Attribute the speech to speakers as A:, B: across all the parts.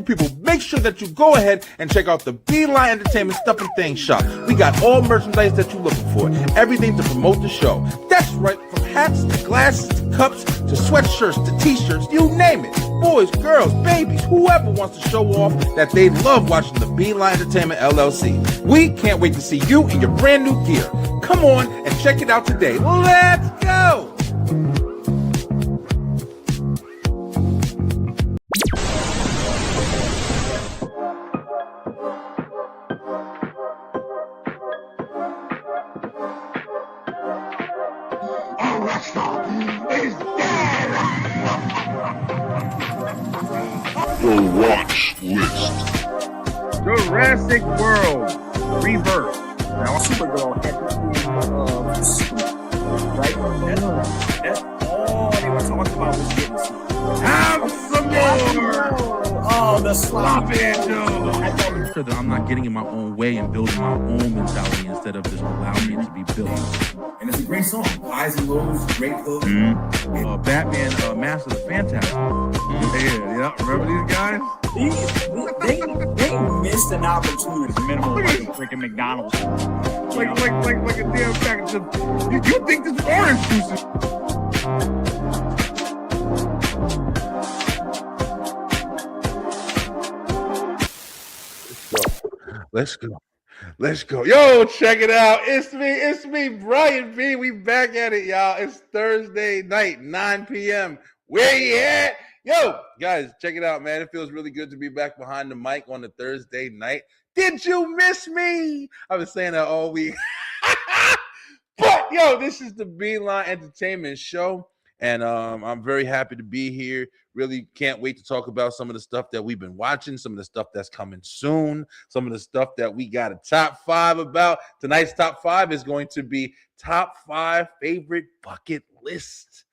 A: People, make sure that you go ahead and check out the Beeline Entertainment Stuff and Things shop. We got all merchandise that you're looking for. Everything to promote the show. That's right, from hats to glasses to cups to sweatshirts to t-shirts, you name it. Boys, girls, babies, whoever wants to show off that they love watching the Beeline Entertainment LLC. We can't wait to see you in your brand new gear. Come on and check it out today. Let's go!
B: The watch list.
C: Jurassic World Rebirth. Now,
D: Supergirl had to see, right?
C: that's all they were talking about was getting some. Have some more.
D: Oh, the sloppy.
A: So that I'm not getting in my own way and building my own mentality instead of just allowing it to be built.
E: And it's a great song. Highs and lows, great hook.
A: Batman, Master of the Fantastic.
C: Yeah. Remember these guys?
D: They missed an opportunity.
C: Minimal like freaking McDonald's. Like a damn package of. You think this orange juice is? Let's go. Yo, check it out. It's me, Brian B. We back at it, y'all. It's Thursday night, 9 p.m. Where you at? Yo, guys, check it out, man. It feels really good to be back behind the mic on a Thursday night. Did you miss me? I've been saying that all week. But, yo, this is the Beeline Entertainment Show. And I'm very happy to be here. Really can't wait to talk about some of the stuff that we've been watching, some of the stuff that's coming soon, some of the stuff that we got a top 5 about. Tonight's top 5 is going to be top 5 favorite bucket lists.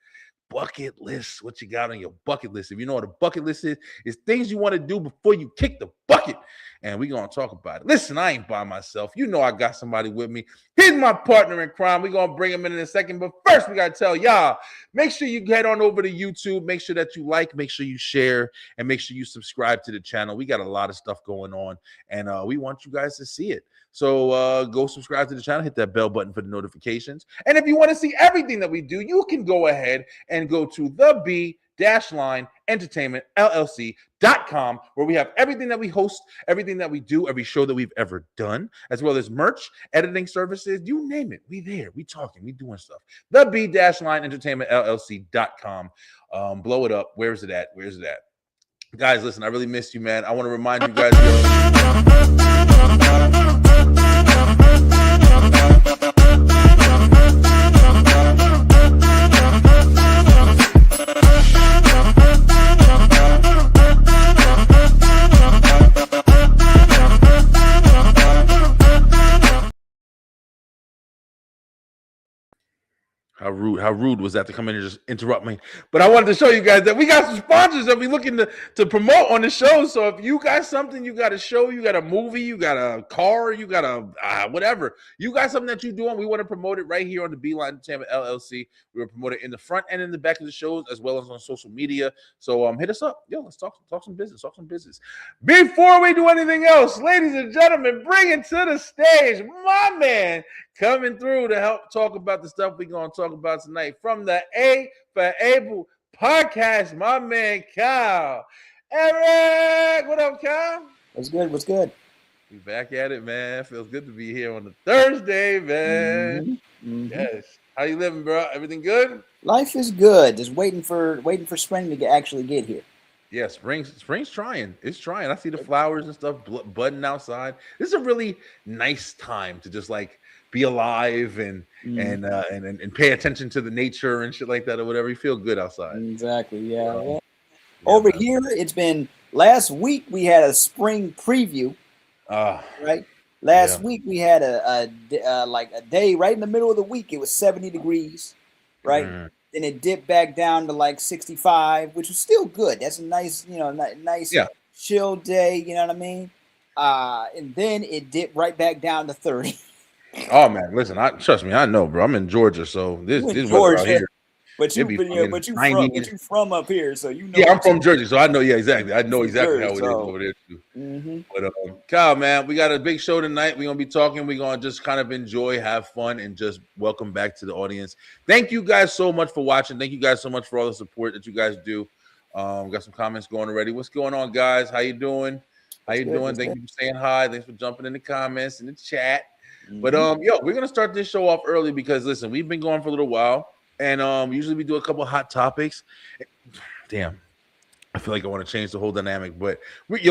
C: Bucket list. What you got on your bucket list? If you know what a bucket list is, it's things you want to do before you kick the bucket. And we're going to talk about it. Listen, I ain't by myself. You know I got somebody with me. He's my partner in crime. We're going to bring him in a second. But first, we got to tell y'all, make sure you head on over to YouTube. Make sure that you like, make sure you share, and make sure you subscribe to the channel. We got a lot of stuff going on, and we want you guys to see it. So go subscribe to the channel, hit that bell button for the notifications. And if you want to see everything that we do, you can go ahead and go to the B-Line Entertainment LLC.com, where we have everything that we host, everything that we do, every show that we've ever done, as well as merch, editing services, you name it. We there, we talking, we doing stuff. The B-Line Entertainment LLC.com. Blow it up. Where's it at? Guys, listen, I really missed you, man. I want to remind you guys. How rude was that to come in and just interrupt me? But I wanted to show you guys that we got some sponsors that we're looking to promote on the show. So if you got something, you got a show, you got a movie, you got a car, you got a whatever, you got something that you're doing, we want to promote it right here on the Beeline Entertainment LLC. We will promote it in the front and in the back of the shows, as well as on social media. So hit us up. Yo, let's talk some business. Before we do anything else, ladies and gentlemen, bring it to the stage, my man, coming through to help talk about the stuff we're going to talk about tonight from the A for Able podcast, my man Kyle. Eric, what up, Kyle?
D: What's good?
A: We back at it, man. Feels good to be here on the Thursday, man. Mm-hmm. Yes. How you living, bro? Everything good?
D: Life is good. Just waiting for spring to actually get here.
A: Yeah, spring's trying. It's trying. I see the flowers and stuff budding outside. This is a really nice time to just like be alive and pay attention to the nature and shit like that or whatever. You feel good outside.
D: Exactly. Yeah. Over here, it's been last week we had a spring preview. Right. Last week we had a day right in the middle of the week. It was 70 degrees. Right. Then it dipped back down to like 65, which was still good. That's a nice, nice chill day. You know what I mean? And then it dipped right back down to 30.
C: Oh man, listen, trust me, I know, bro. I'm in Georgia, so
D: You in
C: this weather out
D: Georgia,
C: here,
D: but
C: it be fucking
D: but you
C: 90.
D: from up here, so you know.
C: Yeah, I'm from Jersey, so I know. Yeah, exactly. I know
D: From
C: exactly
D: Jersey,
C: how it is
D: so
C: over there too.
D: mm-hmm.
C: But Kyle, man, we got a big show tonight. We're gonna be talking. We're gonna just kind of enjoy, have fun, and just welcome back to the audience. Thank you guys so much for watching. Thank you guys so much for all the support that you guys do. Got some comments going already. What's going on, guys? How you doing? How you doing? Thank you for saying hi. Thanks for jumping in the comments in the chat. But yo, we're gonna start this show off early because listen, we've been going for a little while, and usually we do a couple hot topics. Damn. I feel like I want to change the whole dynamic, but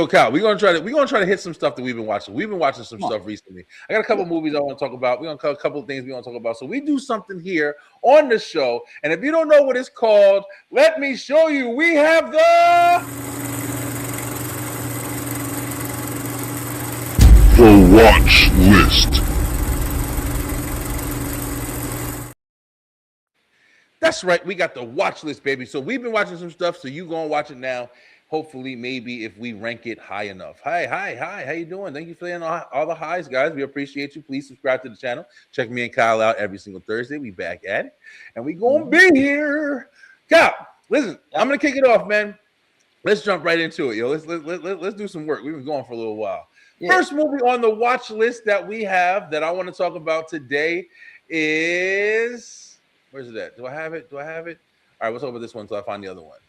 C: Kyle, we're gonna try to hit some stuff that we've been watching. We've been watching some stuff recently. I got a couple movies I want to talk about. We're gonna cover a couple of things we want to talk about. So we do something here on the show, and if you don't know what it's called, let me show you. We have
B: The Watch List.
C: That's right. We got the watch list, baby. So we've been watching some stuff. So you gonna watch it now. Hopefully, maybe if we rank it high enough. Hi. How you doing? Thank you for all the highs, guys. We appreciate you. Please subscribe to the channel. Check me and Kyle out every single Thursday. We back at it, and we gonna be here. Kyle, listen, I'm gonna kick it off, man. Let's jump right into it, yo. Let's do some work. We've been going for a little while. Yeah. First movie on the watch list that we have that I want to talk about today is. Where's it at? Do I have it? All right, let's talk about this one until I find the other one.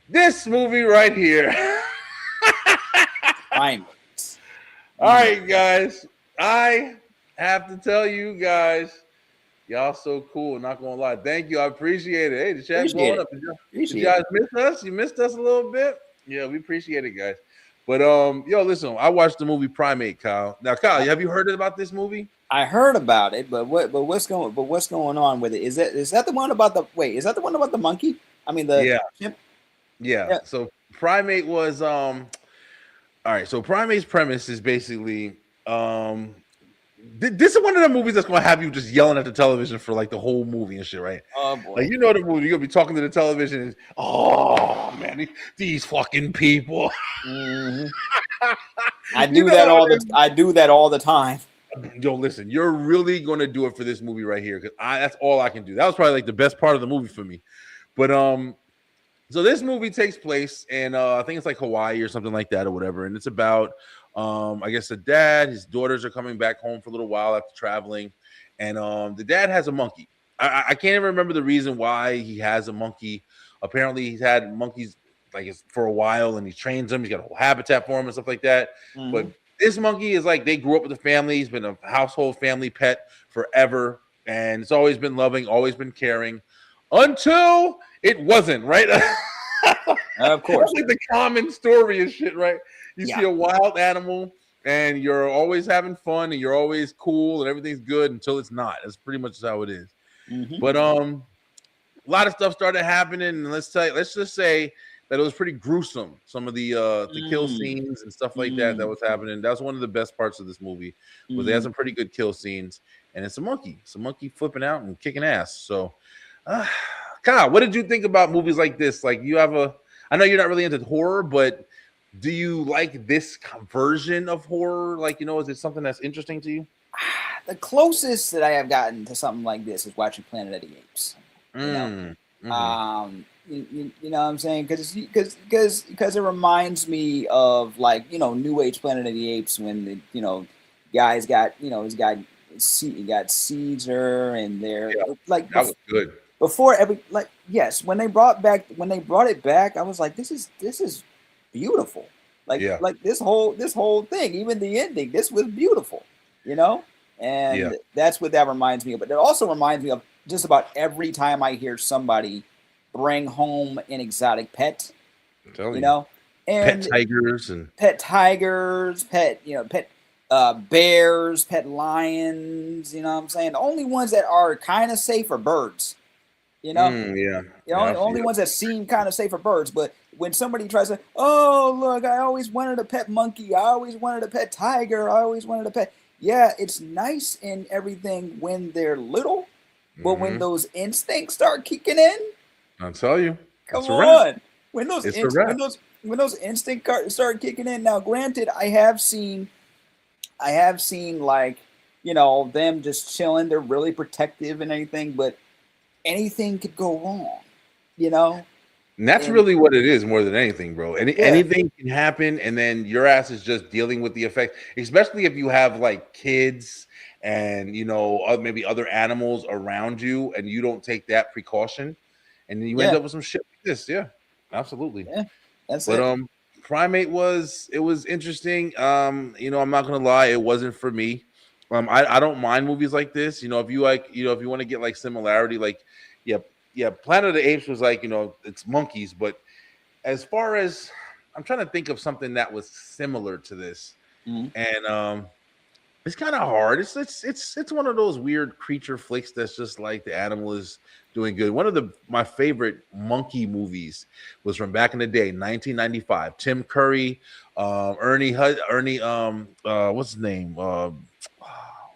C: This movie right here.
D: All
C: right, guys. I have to tell you guys, y'all so cool. Not gonna lie. Thank you. I appreciate it. Hey, the chat's blowing up. Did you guys miss us? You missed us a little bit? Yeah, we appreciate it, guys. But yo, listen, I watched the movie Primate, Kyle. Now, Kyle, have you heard about this movie?
D: I heard about it, but what's going on with it? Is that the one about the monkey? I mean the chimp?
C: Yeah. So Primate was all right. So Primate's premise is basically this is one of the movies that's gonna have you just yelling at the television for like the whole movie and shit, right?
D: Oh boy.
C: Like the movie, you're gonna be talking to the television and oh man, these fucking people.
D: Mm-hmm. I do that all the time.
C: Yo, listen, you're really going to do it for this movie right here because that's all I can do. That was probably like the best part of the movie for me. But so this movie takes place in I think it's like Hawaii or something like that or whatever, and it's about I guess the dad, his daughters are coming back home for a little while after traveling, and the dad has a monkey. I can't even remember the reason why he has a monkey. Apparently, he's had monkeys like for a while, and he trains them. He's got a whole habitat for them and stuff like that. Mm-hmm. But this monkey is like they grew up with the family. He's been a household family pet forever, and it's always been loving, always been caring, until it wasn't, right?
D: Of course,
C: that's like the common story and shit, right? You see a wild animal, and you're always having fun, and you're always cool, and everything's good until it's not. That's pretty much how it is. Mm-hmm. But a lot of stuff started happening, and let's just say that it was pretty gruesome. Some of the kill scenes and stuff like that was happening. That was one of the best parts of this movie. Was they had some pretty good kill scenes, and it's a monkey flipping out and kicking ass. So, Kyle, what did you think about movies like this? Like I know you're not really into horror, but do you like this version of horror? Like, is it something that's interesting to you?
D: The closest that I have gotten to something like this is watching Planet of the Apes. You know what I'm saying? Because it reminds me of like New Age Planet of the Apes when the guys got he's got Caesar and they're like
C: that was good
D: before when they brought it back I was like this is beautiful like this whole thing, even the ending, this was beautiful, and that's what that reminds me of. But it also reminds me of just about every time I hear somebody bring home an exotic pet, and
C: pet tigers,
D: pet bears, pet lions. You know what I'm saying? The only ones that are kind of safe are birds. Only ones that seem kind of safe are birds. But when somebody tries to, oh look, I always wanted a pet monkey, I always wanted a pet tiger, I always wanted a pet. Yeah, it's nice and everything when they're little, but when those instincts start kicking in,
C: I'll tell you.
D: Come on. When those instinct started kicking in. Now, granted, I have seen like, you know, them just chilling. They're really protective and anything, but anything could go wrong, you know.
C: And that's really what it is more than anything, bro. Anything can happen, and then your ass is just dealing with the effect, especially if you have like kids and, you know, maybe other animals around you, and you don't take that precaution, and then you end up with some shit like this. Yeah, absolutely.
D: Yeah, that's
C: But
D: it.
C: Primate was interesting. You know, I'm not gonna lie, it wasn't for me. I don't mind movies like this. You know, if you like, you know, if you want to get like similarity, like yeah, Planet of the Apes was like, you know, it's monkeys, but as far as I'm trying to think of something that was similar to this, and it's kind of hard. It's one of those weird creature flicks that's just like the animal is doing good. One of my favorite monkey movies was from back in the day, 1995. Tim Curry, Ernie what's his name?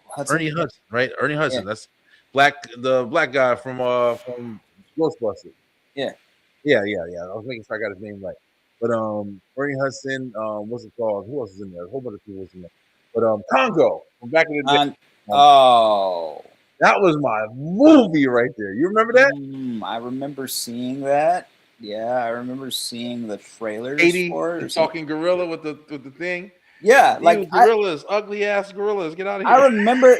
D: Hudson.
C: Ernie Hudson, right? Ernie Hudson. That's the black guy from Ghostbusters.
D: Yeah.
C: I was making sure I got his name right. But Ernie Hudson, what's it called? Who else is in there? A whole bunch of people was in there. But Congo from back in the day.
D: That
C: was my movie right there. You remember that?
D: I remember seeing that. Yeah, I remember seeing the trailers
C: 80,
D: for
C: the talking gorilla with the thing.
D: Yeah, like
C: gorillas, ugly ass gorillas. Get out of here.
D: I remember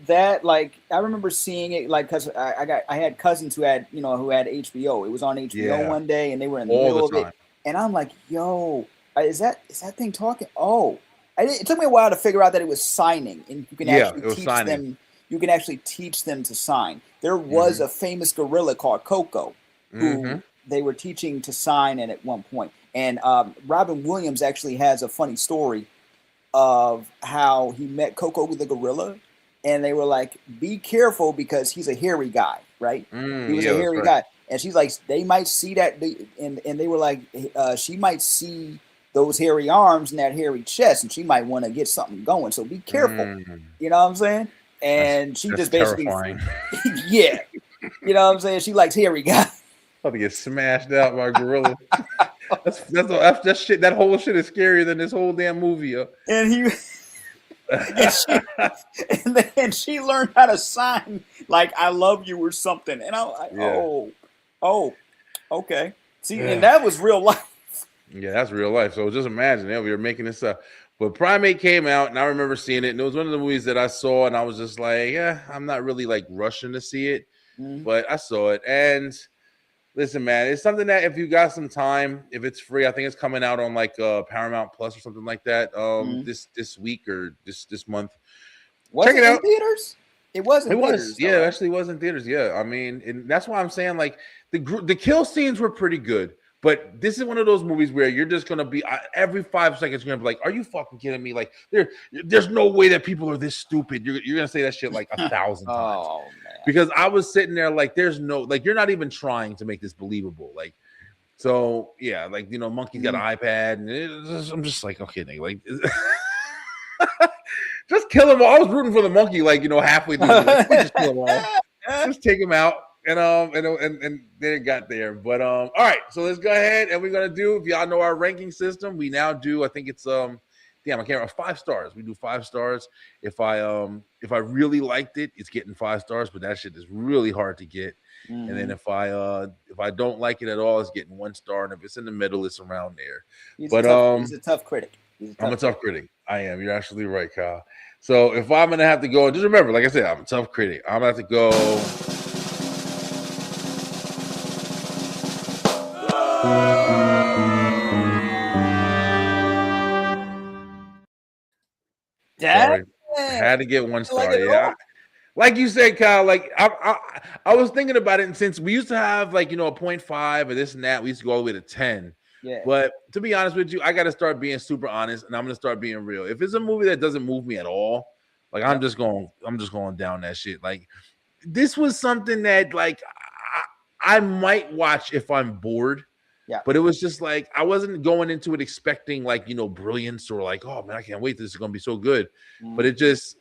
D: that. Like, I remember seeing it, like, because I had cousins who had HBO. It was on HBO one day, and they were in the middle of it, and I'm like, yo, is that thing talking? Oh, it took me a while to figure out that it was signing, and you can actually teach them. You can actually teach them to sign. There was a famous gorilla called Coco, who they were teaching to sign at one point. And Robin Williams actually has a funny story of how he met Coco the gorilla, and they were like, "Be careful because he's a hairy guy, right? He was a hairy guy." And she's like, "They might see that," and they were like, "She might see those hairy arms and that hairy chest, and she might want to get something going. So be careful." You know what I'm saying? And that's just basically, yeah, you know what I'm saying? She likes hairy guys.
C: About to get smashed out by a gorilla. That shit. That whole shit is scarier than this whole damn movie. Yo.
D: And she learned how to sign like "I love you" or something. And I'm like, oh, okay. See, and that was real life.
C: Yeah, that's real life. So just imagine, we were making this up. But Primate came out, and I remember seeing it. And it was one of the movies that I saw, and I was just like, yeah, I'm not really like rushing to see it, but I saw it. And listen, man, it's something that if you got some time, if it's free, I think it's coming out on like Paramount Plus or something like that. This week or this month.
D: Check it out. Theaters? It wasn't.
C: It was. Yeah, it actually was in theaters. Yeah, I mean, and that's why I'm saying like the kill scenes were pretty good. But this is one of those movies where you're just gonna be every 5 seconds you're gonna be like, "Are you fucking kidding me?" Like there's no way that people are this stupid. You're gonna say that shit like 1,000 times.
D: Oh man!
C: Because I was sitting there like, there's no like you're not even trying to make this believable. Like, so yeah, like Monkey's got an iPad, and I'm just like, okay, nigga, like. Just kill them all. I was rooting for the monkey, like halfway through. Like, just kill them all. Just take them out. And then it got there. But all right, so let's go ahead and we're gonna do, if y'all know our ranking system, we now do, I think it's I can't remember, 5 stars. We do 5 stars. If I really liked it, it's getting 5 stars, but that shit is really hard to get. And then if I don't like it at all, it's getting 1 star. And if it's in the middle, it's around there.
D: He's a tough critic.
C: I'm a tough critic. I am. You're actually right, Kyle. So if I'm gonna have to go, just remember, like I said, I'm a tough critic. I'm gonna have to go. Sorry, I had to get 1 star. Yeah, like you said, Kyle. Like I was thinking about it, and since we used to have like a 0.5 or this and that, we used to go all the way to 10.
D: Yeah.
C: But to be honest with you, I got to start being super honest, and I'm gonna start being real. If it's a movie that doesn't move me at all, like I'm just going down that shit. Like this was something that like I might watch if I'm bored.
D: Yeah.
C: But it was just like I wasn't going into it expecting like brilliance or like, oh man, I can't wait. This is gonna be so good. But it just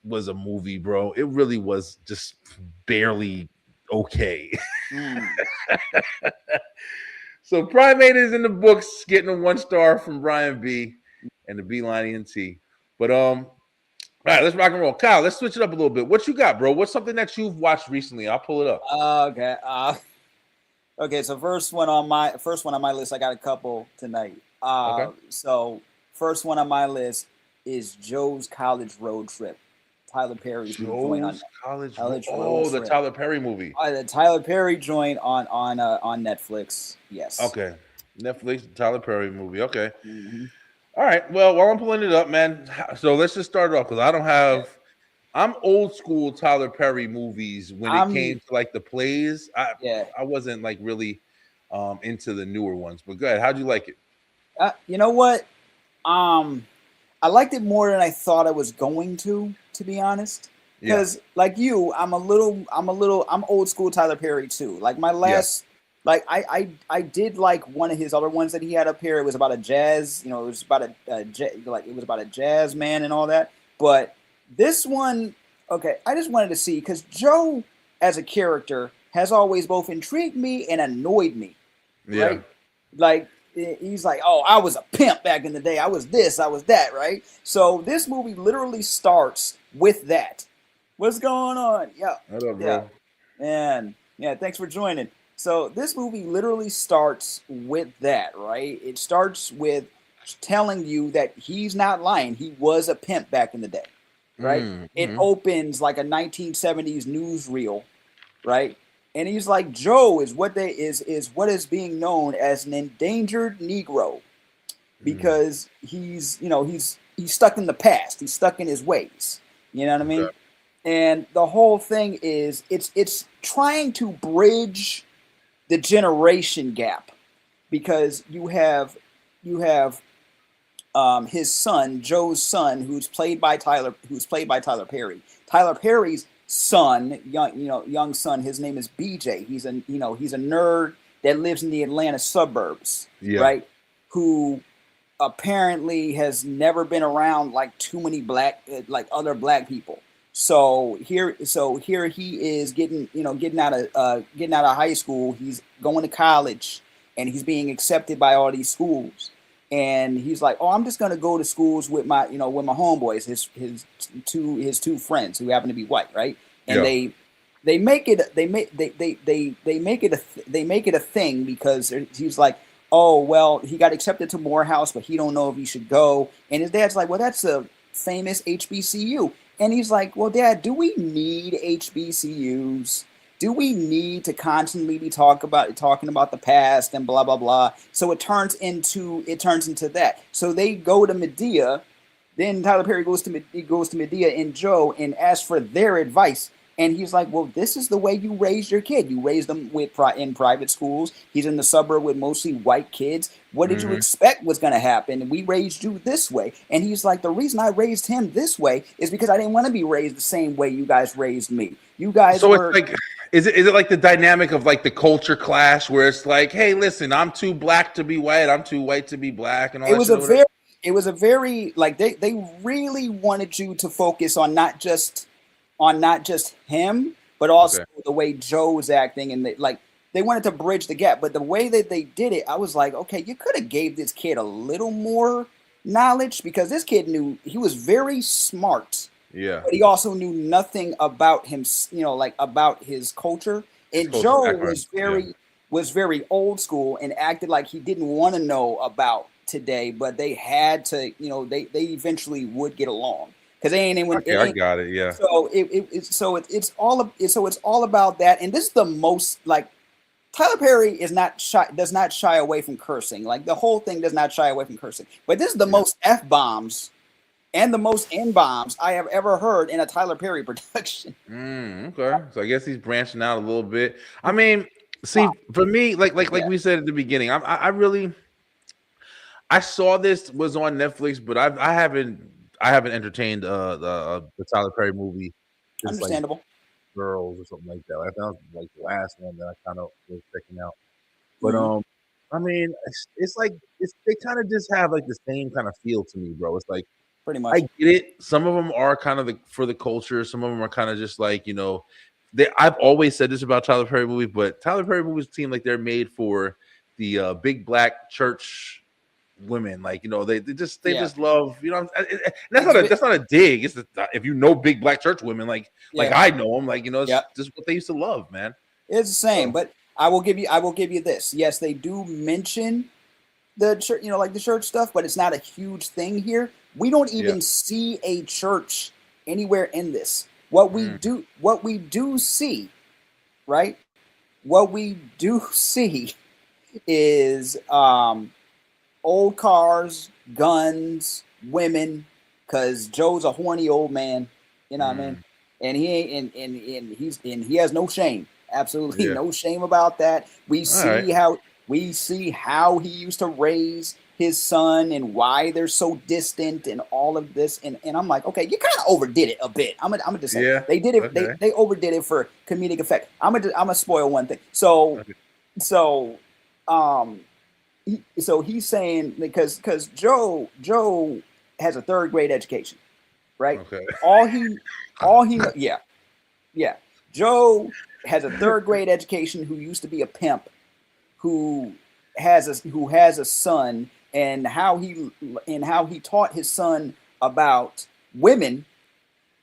C: was a movie, bro. It really was just barely okay. So Primate is in the books, getting a 1 star from Brian B and the Beeline ENT. But all right, let's rock and roll. Kyle, let's switch it up a little bit. What you got, bro? What's something that you've watched recently? I'll pull it up.
D: Okay. Okay. So first one on my list. I got a couple tonight.
C: Okay.
D: So first one on my list is Joe's College Road Trip. Tyler Perry's new joint on
C: College
D: Road
C: the
D: Trip.
C: Tyler Perry movie.
D: The Tyler Perry joint on Netflix. Yes.
C: Okay. Netflix, Tyler Perry movie. Okay.
D: Mm-hmm.
C: All right. Well, while I'm pulling it up, man. So let's just start it off because I don't have. I'm old school Tyler Perry movies when it came to like the plays. I wasn't like really into the newer ones. But go ahead. How'd you like it?
D: You know what? I liked it more than I thought I was going to be honest. Because like you, I'm old school Tyler Perry too. Like my last, like I did like one of his other ones that he had up here. It was about a jazz, it was about it was about a jazz man and all that. But this one, okay, I just wanted to see because Joe as a character has always both intrigued me and annoyed me.
C: Yeah.
D: Right? Like he's like, oh, I was a pimp back in the day. I was this, I was that, right? So this movie literally starts with that. What's going on? Yeah.
C: What up, bro?
D: Man, yeah, thanks for joining. So this movie literally starts with that, right? It starts with telling you that he's not lying. He was a pimp back in the day, right? It opens like a 1970s newsreel, right? And he's like, Joe is what is being known as an endangered Negro because he's stuck in the past. He's stuck in his ways. You know what I mean?
C: Okay.
D: And the whole thing is it's trying to bridge the generation gap because you have his son, Joe's son, who's played by Tyler Perry. Tyler Perry's son, young son, his name is BJ. He's a nerd that lives in the Atlanta suburbs, right? Who apparently has never been around like too many other black people. So here he is getting out of high school. He's going to college and he's being accepted by all these schools. And he's like, oh, I'm just gonna go to schools with my homeboys, his two friends who happen to be white, right? And they make it a thing because he's like, oh well, he got accepted to Morehouse, but he don't know if he should go. And his dad's like, well, that's a famous HBCU. And he's like, well, Dad, do we need HBCUs? Do we need to constantly be talking about the past and blah blah blah? So it turns into that. So they go to Medea. Then Tyler Perry goes to Medea and Joe and asks for their advice. And he's like, well, this is the way you raise your kid. You raise them in private schools. He's in the suburb with mostly white kids. What did you expect was going to happen? We raised you this way. And he's like, the reason I raised him this way is because I didn't want to be raised the same way you guys raised me. You guys were...
C: It's like, is it like the dynamic of like the culture clash where it's like, hey, listen, I'm too black to be white. I'm too white to be black. And all that.
D: It was a very like they really wanted you to focus on not just him, but also the way Joe's acting, and they wanted to bridge the gap. But the way that they did it, I was like, okay, you could have gave this kid a little more knowledge because this kid he was very smart.
C: Yeah.
D: But he also knew nothing about him, about his culture. And Joe was very old school and acted like he didn't want to know about today, but they had to, they eventually would get along. Because they ain't even.
C: Okay, I got it. Yeah.
D: So it's all about that, and this is the most like Tyler Perry does not shy away from cursing. Like the whole thing does not shy away from cursing. But this is the most F-bombs and the most N-bombs I have ever heard in a Tyler Perry production.
C: Okay, so I guess he's branching out a little bit. I mean, see, for me, like we said at the beginning, I saw this was on Netflix, but I haven't entertained the Tyler Perry movie.
D: Understandable.
C: Like Girls or something like that. I thought it was like the last one that I kind of was checking out. But I mean, it's like they kind of just have like the same kind of feel to me, bro. It's like
D: pretty much.
C: I get it. Some of them are kind of for the culture. Some of them are kind of just like I've always said this about Tyler Perry movies, but Tyler Perry movies seem like they're made for the big black church women. Like, you know, they just love, you know, that's not a dig. It's if you know big black church women, like I know them, like, you know, it's just what they used to love, man.
D: It's the same, but I will give you this. Yes, they do mention the church, you know, like the church stuff, but it's not a huge thing here. We don't even see a church anywhere in this. What we do see, right? What we do see is old cars, guns, women, because Joe's a horny old man, you know what I mean? And he ain't and he has no shame. Absolutely no shame about that. We see how he used to raise his son and why they're so distant and all of this. And I'm like, okay, you kind of overdid it a bit. I'm gonna just say they did it. Okay. They overdid it for comedic effect. I'm gonna spoil one thing. So he's saying because Joe has a third grade education, right? Okay. All he Joe has a third grade education who used to be a pimp, who has a son, and how he taught his son about women,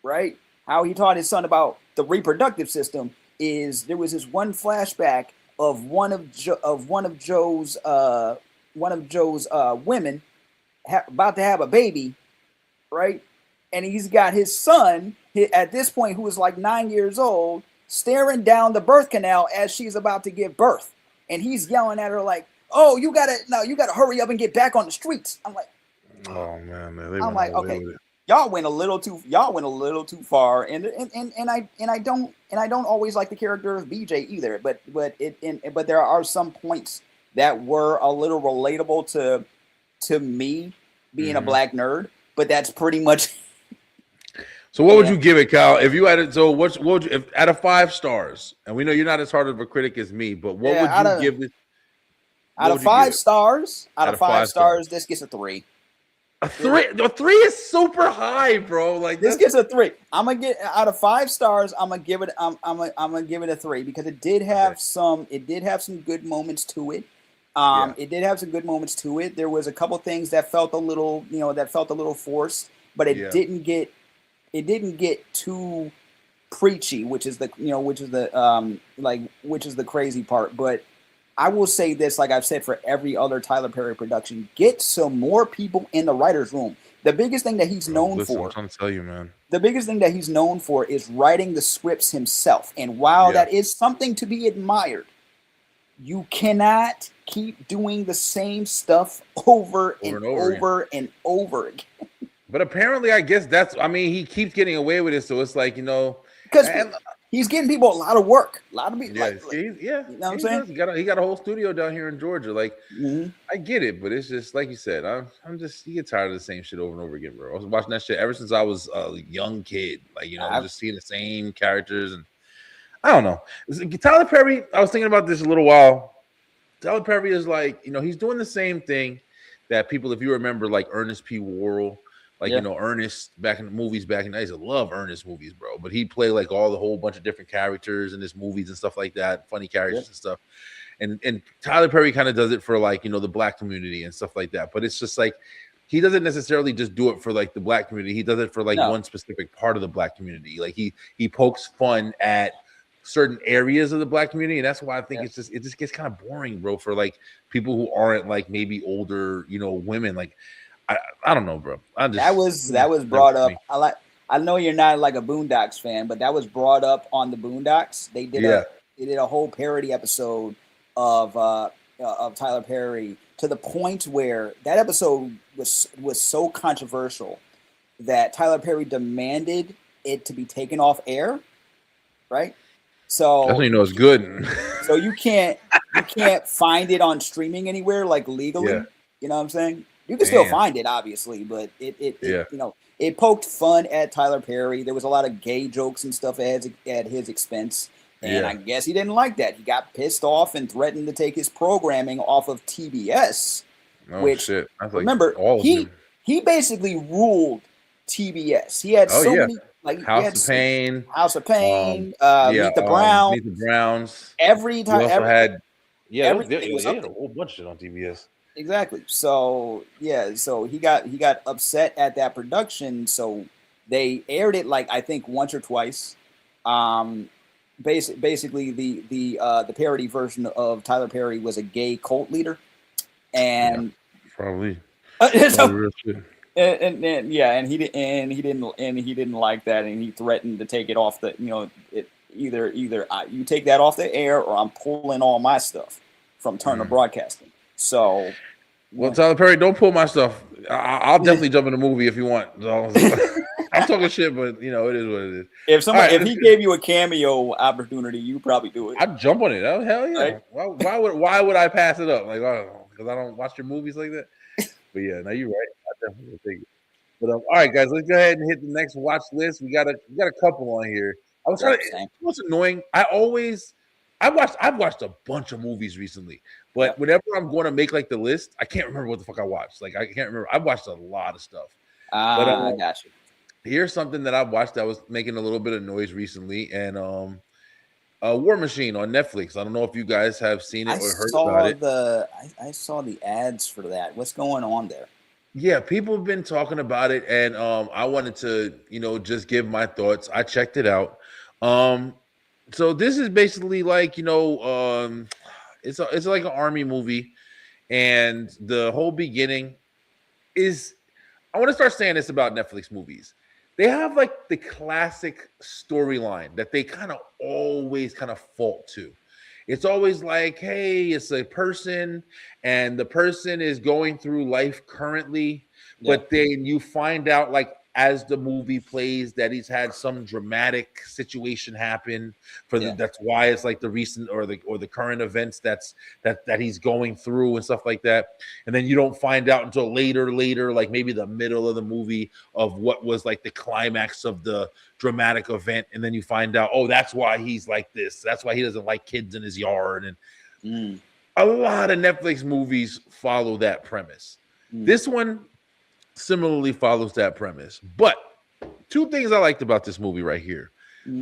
D: right? How he taught his son about the reproductive system is there was this one flashback of one of Joe's women about to have a baby, right? And he's got his son at this point, who is like 9 years old, staring down the birth canal as she's about to give birth, and he's yelling at her like, "Oh, you gotta hurry up and get back on the streets." I'm like,
C: "Oh man,
D: I'm like, okay, y'all went a little too far, and I don't always like the character of BJ either, but there are some points that were a little relatable to me being a black nerd, but that's pretty much.
C: So what would you give it, Kyle? If you had it, so what would you, if out of 5 stars? And we know you're not as hard of a critic as me, but what would you give it?
D: Out of 5 stars, this gets a 3.
C: A 3? A 3 is super high, bro. Like
D: this gets a 3. I'm gonna get out of 5 stars. I'm gonna give it. I'm gonna give it a 3 because it did have some good moments to it. It did have some good moments to it. There was a couple things that felt a little forced, but it didn't get too preachy, which is the crazy part. But I will say this, like I've said for every other Tyler Perry production, get some more people in the writer's room. The biggest thing that he's known for,
C: I'm trying to tell you, man.
D: The biggest thing that he's known for is writing the scripts himself. And while that is something to be admired, you cannot keep doing the same stuff over and over again.
C: But apparently, I guess he keeps getting away with it. So it's like, you know,
D: because he's getting people a lot of work. A lot of people.
C: You know what I'm saying? He got a whole studio down here in Georgia. Like, I get it, but it's just like you said. You get tired of the same shit over and over again, bro. I was watching that shit ever since I was a young kid. Like, you know, I'm just seeing the same characters, and I don't know. Tyler Perry. I was thinking about this a little while. Tyler Perry is like, you know, he's doing the same thing that people, if you remember, like Ernest P. Worrell. Like, you know, Ernest back in the movies back in the days. I love Ernest movies, bro. But he played like all the whole bunch of different characters in his movies and stuff like that, funny characters and stuff. And Tyler Perry kind of does it for like, you know, the black community and stuff like that. But it's just like he doesn't necessarily just do it for like the black community. He does it for like one specific part of the black community. Like he pokes fun at certain areas of the black community, and that's why I think it just gets kind of boring, bro, for like people who aren't like maybe older, you know, women. Like I don't know, bro.
D: That was brought up. I know you're not like a Boondocks fan, but that was brought up on the Boondocks. They did a whole parody episode of Tyler Perry to the point where that episode was so controversial that Tyler Perry demanded it to be taken off air. Right. So
C: that's when you know it's good.
D: So you can't find it on streaming anywhere like legally. Yeah. You know what I'm saying? You can still find it, obviously, but it you know, it poked fun at Tyler Perry. There was a lot of gay jokes and stuff at his expense, and I guess he didn't like that. He got pissed off and threatened to take his programming off of TBS.
C: Oh, which shit!
D: Remember, he basically ruled TBS. He had many. Like
C: House of Pain,
D: Meet the Browns.
C: Meet the Browns.
D: Every time,
C: Yeah,
D: everything was
C: they
D: up
C: had a
D: there.
C: whole bunch of shit on TBS.
D: Exactly. So yeah, so he got upset at that production. So they aired it like I think once or twice. Um, basically the parody version of Tyler Perry was a gay cult leader,
C: Yeah,
D: and
C: probably
D: so
C: real shit.
D: and yeah, and he didn't like that, and he threatened to take it off the either you take that off the air or I'm pulling all my stuff from Turner Broadcasting. So
C: Well,
D: yeah.
C: Tyler Perry, don't pull my stuff. I'll definitely jump in the movie if you want. I'm talking shit, but you know it is what it is.
D: If he gave you a cameo opportunity, you probably do it.
C: I'd jump on it. Oh, hell yeah!
D: Right?
C: Why would I pass it up? Like, because I don't watch your movies like that. But yeah, no, you're right. I definitely would take it. But all right, guys, let's go ahead and hit the next watch list. We got a couple on here. I was trying to.
D: Same.
C: What's annoying? I've watched a bunch of movies recently, but whenever I'm going to make like the list, I can't remember what the fuck I watched. Like I can't remember. I've watched a lot of stuff. But
D: I got you.
C: here's something that I've watched that was making a little bit of noise recently, and War Machine on Netflix. I don't know if you guys have seen it or heard about it.
D: I saw the ads for that. What's going on there?
C: Yeah, people have been talking about it, and I wanted to, just give my thoughts. I checked it out. So this is basically like, it's like an army movie, and the whole beginning is. I want to start saying this about Netflix movies. They have like the classic storyline that they kind of always kind of fault to. It's always like, hey, it's a person and the person is going through life currently, but then you find out like as the movie plays that he's had some dramatic situation happen that's why it's like the recent or the current events that he's going through and stuff like that. And then you don't find out until later, like maybe the middle of the movie of what was like the climax of the dramatic event. And then you find out, oh, that's why he's like this. That's why he doesn't like kids in his yard. And a lot of Netflix movies follow that premise. This one similarly follows that premise. But two things I liked about this movie right here.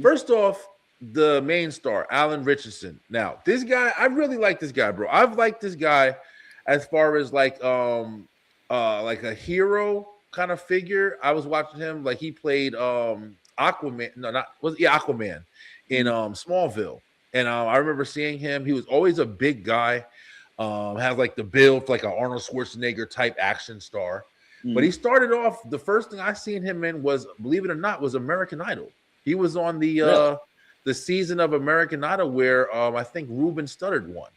C: First off, the main star, Alan Richardson. Now, this guy, I really like this guy, bro. I've liked this guy as far as like a hero kind of figure. I was watching him, like he played Aquaman. No, Aquaman in Smallville. And I remember seeing him. He was always a big guy. Has like the build like an Arnold Schwarzenegger type action star. But he started off, the first thing I seen him in was, believe it or not, was American Idol. He was on the season of American Idol where I think Ruben Studdard won.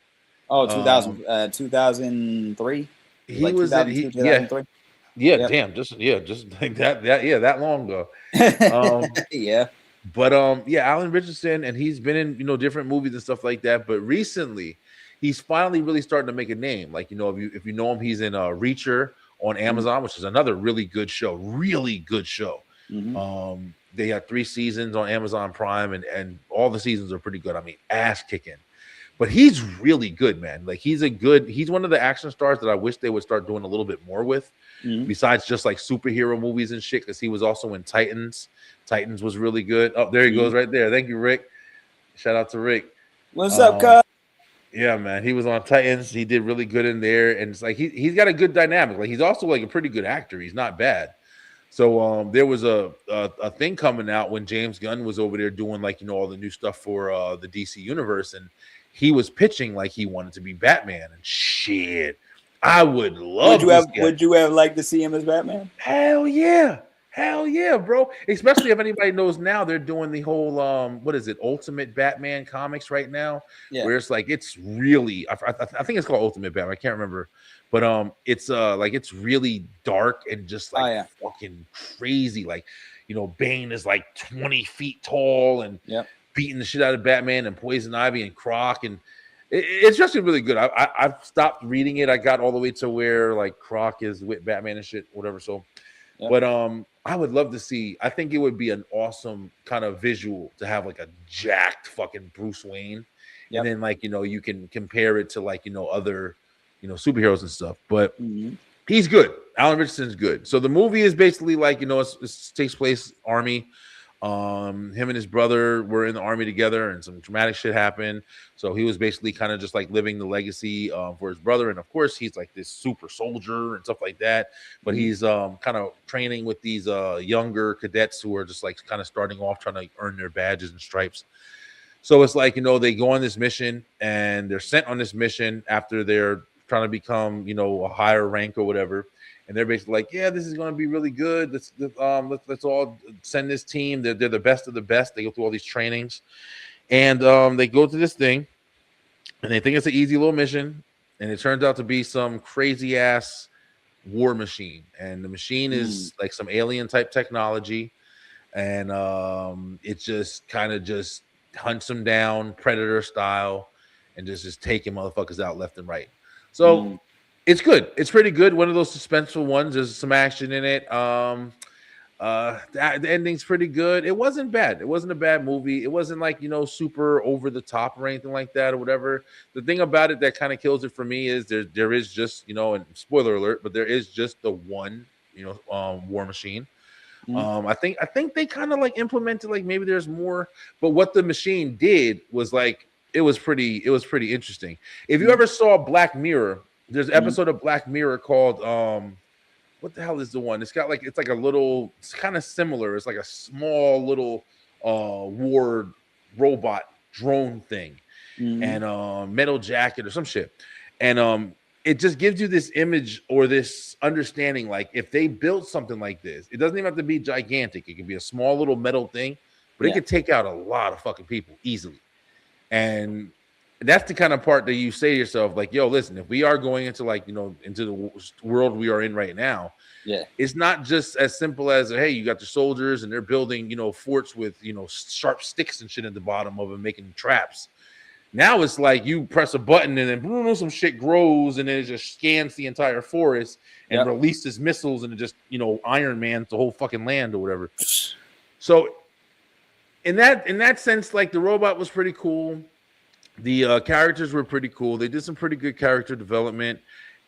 D: Oh, 2003?
C: He like was 2003? Yeah, damn, just like that long ago. But Alan Richardson, and he's been in different movies and stuff like that. But recently, he's finally really starting to make a name. Like if you know him, he's in Reacher on Amazon, which is another really good show. They had 3 seasons on Amazon Prime, and all the seasons are pretty good. I mean, ass kicking. But he's really good, man. Like he's one of the action stars that I wish they would start doing a little bit more with, besides just like superhero movies and shit. Because he was also in Titans. Titans was really good. Oh, there he goes right there. Thank you, Rick. Shout out to Rick.
D: What's up, cuz?
C: Yeah, man. He was on Titans. He did really good in there. And it's like he's got a good dynamic. Like he's also like a pretty good actor. He's not bad. So there was a thing coming out when James Gunn was over there doing like all the new stuff for the DC universe, and he was pitching like he wanted to be Batman and shit. I would love
D: would you have liked to see him as Batman?
C: Hell yeah, bro. Especially if anybody knows now, they're doing the whole what is it, Ultimate Batman comics right now, where it's like it's really I think it's called Ultimate Batman. I can't remember, but it's like it's really dark and just like fucking crazy. Like Bane is like 20 feet tall and beating the shit out of Batman and Poison Ivy and Croc, and it's just really good. I've stopped reading it. I got all the way to where like Croc is with Batman and shit, whatever. So. But I would love to see. I think it would be an awesome kind of visual to have like a jacked fucking Bruce Wayne, and then like you can compare it to like other superheroes and stuff. But he's good. Alan Richardson's good. So the movie is basically like it takes place army. Him and his brother were in the army together, and some dramatic shit happened. So he was basically kind of just like living the legacy for his brother. And of course, he's like this super soldier and stuff like that. But he's kind of training with these younger cadets who are just like kind of starting off trying to earn their badges and stripes. So it's like, they go on this mission and they're sent on this mission after they're trying to become, a higher rank or whatever. And they're basically like, yeah, this is going to be really good. Let's all send this team. They're the best of the best. They go through all these trainings, and they go to this thing, and they think it's an easy little mission, and it turns out to be some crazy ass war machine. And the machine is like some alien type technology, and it just kind of just hunts them down, Predator style, and just taking motherfuckers out left and right. So. It's good. It's pretty good. One of those suspenseful ones. There's some action in it. The ending's pretty good. It wasn't bad. It wasn't a bad movie. It wasn't like, super over the top or anything like that or whatever. The thing about it that kind of kills it for me is there is just, and spoiler alert, but there is just the one, war machine. I think they kind of like implemented like maybe there's more, but what the machine did was like it was pretty interesting. If you ever saw Black Mirror, there's an episode of Black Mirror called what the hell is the one? It's like a little, it's kind of similar. It's like a small little war robot drone thing and metal jacket or some shit. And it just gives you this image or this understanding, like if they built something like this, it doesn't even have to be gigantic. It can be a small little metal thing, but it could take out a lot of fucking people easily. And that's the kind of part that you say to yourself, like, yo, listen, if we are going into like, into the world we are in right now, it's not just as simple as, hey, you got the soldiers and they're building, forts with, sharp sticks and shit at the bottom of them, making traps. Now it's like you press a button and then boom, some shit grows and then it just scans the entire forest and releases missiles and it just, Iron Man the whole fucking land or whatever. So in that sense, like the robot was pretty cool. The characters were pretty cool. They did some pretty good character development,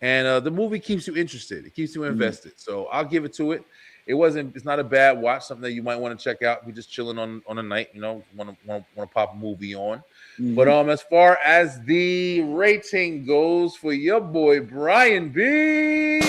C: and the movie keeps you interested. It keeps you invested. So I'll give it to it. It's not a bad watch. Something that you might want to check out. If you're just chilling on a night, want to pop a movie on. But as far as the rating goes for your boy Brian B.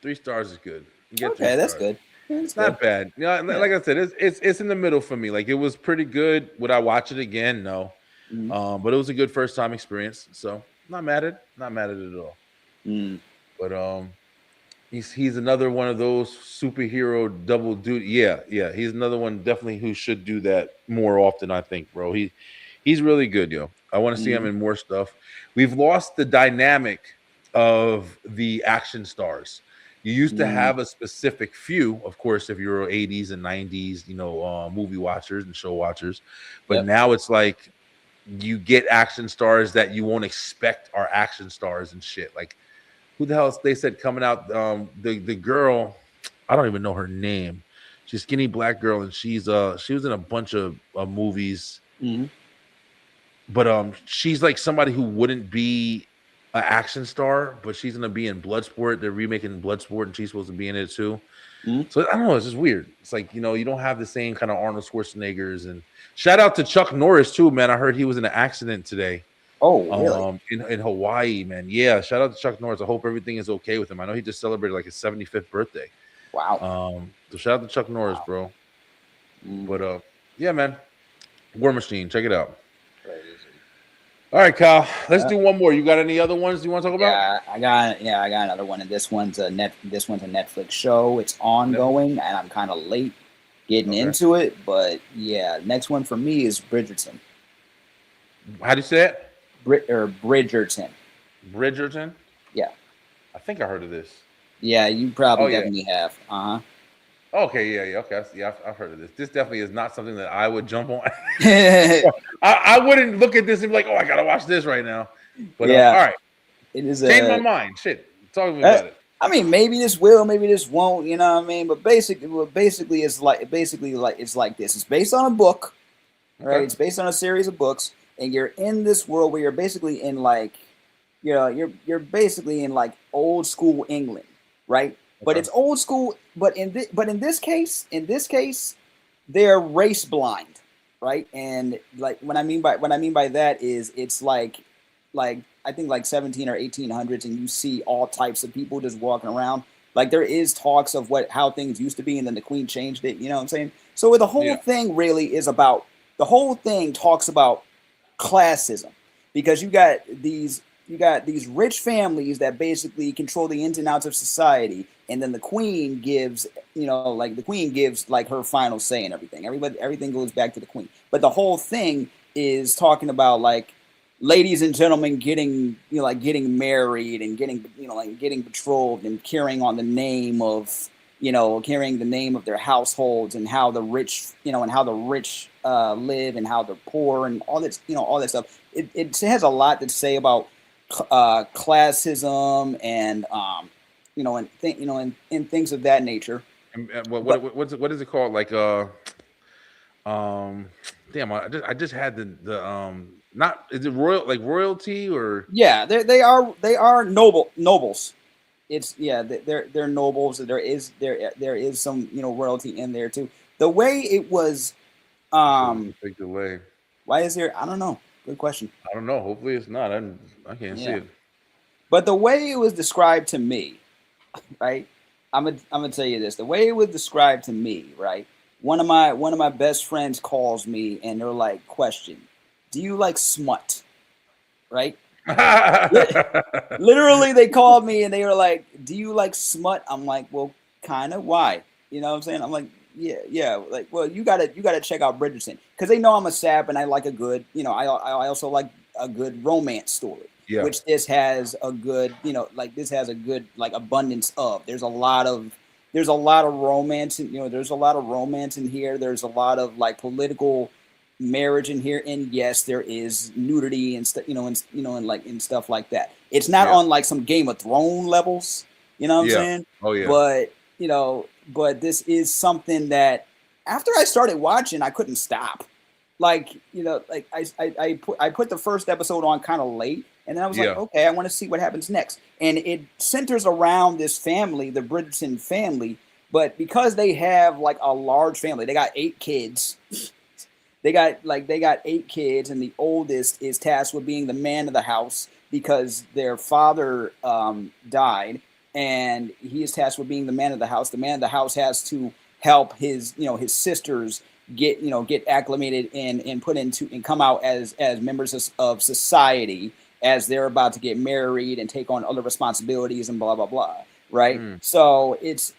C: Three stars is good.
D: Okay, that's good.
C: It's not bad. Like I said, it's in the middle for me. Like it was pretty good. Would I watch it again? No. But it was a good first time experience. So not mad at it at all. But he's another one of those superhero double duty. Yeah. He's another one definitely who should do that more often, I think, bro. He's really good, yo. I want to see him in more stuff. We've lost the dynamic of the action stars. You used to have a specific few, of course, if you're 80s and 90s, movie watchers and show watchers. But now it's like you get action stars that you won't expect are action stars and shit. Like, who the hell they said coming out? The girl, I don't even know her name. She's a skinny black girl, and she was in a bunch of movies. But she's like somebody who wouldn't be an action star, but she's gonna be in Bloodsport. They're remaking Bloodsport, and she's supposed to be in it too. So I don't know. It's just weird. It's like you don't have the same kind of Arnold Schwarzeneggers. And shout out to Chuck Norris too, man. I heard he was in an accident today.
D: Oh, really?
C: In Hawaii, man. Yeah. Shout out to Chuck Norris. I hope everything is okay with him. I know he just celebrated like his 75th birthday.
D: Wow.
C: So shout out to Chuck Norris, bro. But yeah, man. War Machine. Check it out. All right, Kyle. Let's do one more. You got any other ones you want to talk about?
D: I got another one, and this one's a Netflix show. It's ongoing, and I'm kind of late getting into it, but yeah, next one for me is Bridgerton.
C: How do you say it?
D: Bridgerton.
C: Bridgerton?
D: Yeah.
C: I think I heard of this.
D: Yeah, you probably definitely have.
C: Okay, yeah. Okay, I've heard of this. This definitely is not something that I would jump on. I wouldn't look at this and be like, oh, I gotta watch this right now. But all right,
D: it is.
C: Change my mind. Shit, talk to me about it.
D: I mean, maybe this will, maybe this won't. You know what I mean? But basically, it's like this. It's based on a book, right? It's based on a series of books, and you're in this world where you're basically in like, you're basically in like old school England, right? But it's old school. But in this case, they're race blind, right? And like what I mean by that is it's like I think like 17 or 1800s, and you see all types of people just walking around. Like there is talks of how things used to be, and then the Queen changed it. You know what I'm saying? So the whole thing really is about the whole thing talks about classism, because you got these rich families that basically control the ins and outs of society, and then the Queen gives like her final say and everything. Everything goes back to the Queen. But the whole thing is talking about like ladies and gentlemen getting married and getting betrothed and carrying on the name of their households, and how the rich live and how the poor and all that stuff. It has a lot to say about classism and and things of that nature.
C: And what is it called? Like damn, I just had the not, is it royalty or?
D: Yeah, they are nobles. It's they're nobles. There is some royalty in there too. The way it was,
C: Big delay.
D: why is there? I don't know. Good question.
C: I don't know. Hopefully it's not. I can't see it.
D: But the way it was described to me, right? I'm gonna tell you this. The way it was described to me, right? One of my best friends calls me and they're like, "Question: do you like smut?" Right? Literally, they called me and they were like, "Do you like smut?" I'm like, "Well, kind of. Why?" You know what I'm saying? I'm like, yeah. Like, well, you gotta check out Bridgerton, because they know I'm a sap and I like a good, I also like a good romance story.
C: Yeah.
D: Which this has a good, this has a good abundance of. There's a lot of romance, and there's a lot of romance in here. There's a lot of political marriage in here, and yes, there is nudity and stuff, and stuff like that. It's not on like some Game of Thrones levels, you know what I'm saying?
C: Oh yeah.
D: But this is something that after I started watching, I couldn't stop. I put the first episode on kind of late, and then I was like, okay, I want to see what happens next. And it centers around this family, the Bridgerton family, but because they have like a large family, they got 8 kids. They got 8 kids, and the oldest is tasked with being the man of the house because their father died, and he is tasked with being the man of the house. The man of the house has to help his sisters get acclimated and put into and come out as members of society as they're about to get married and take on other responsibilities and blah blah blah. Right. So it's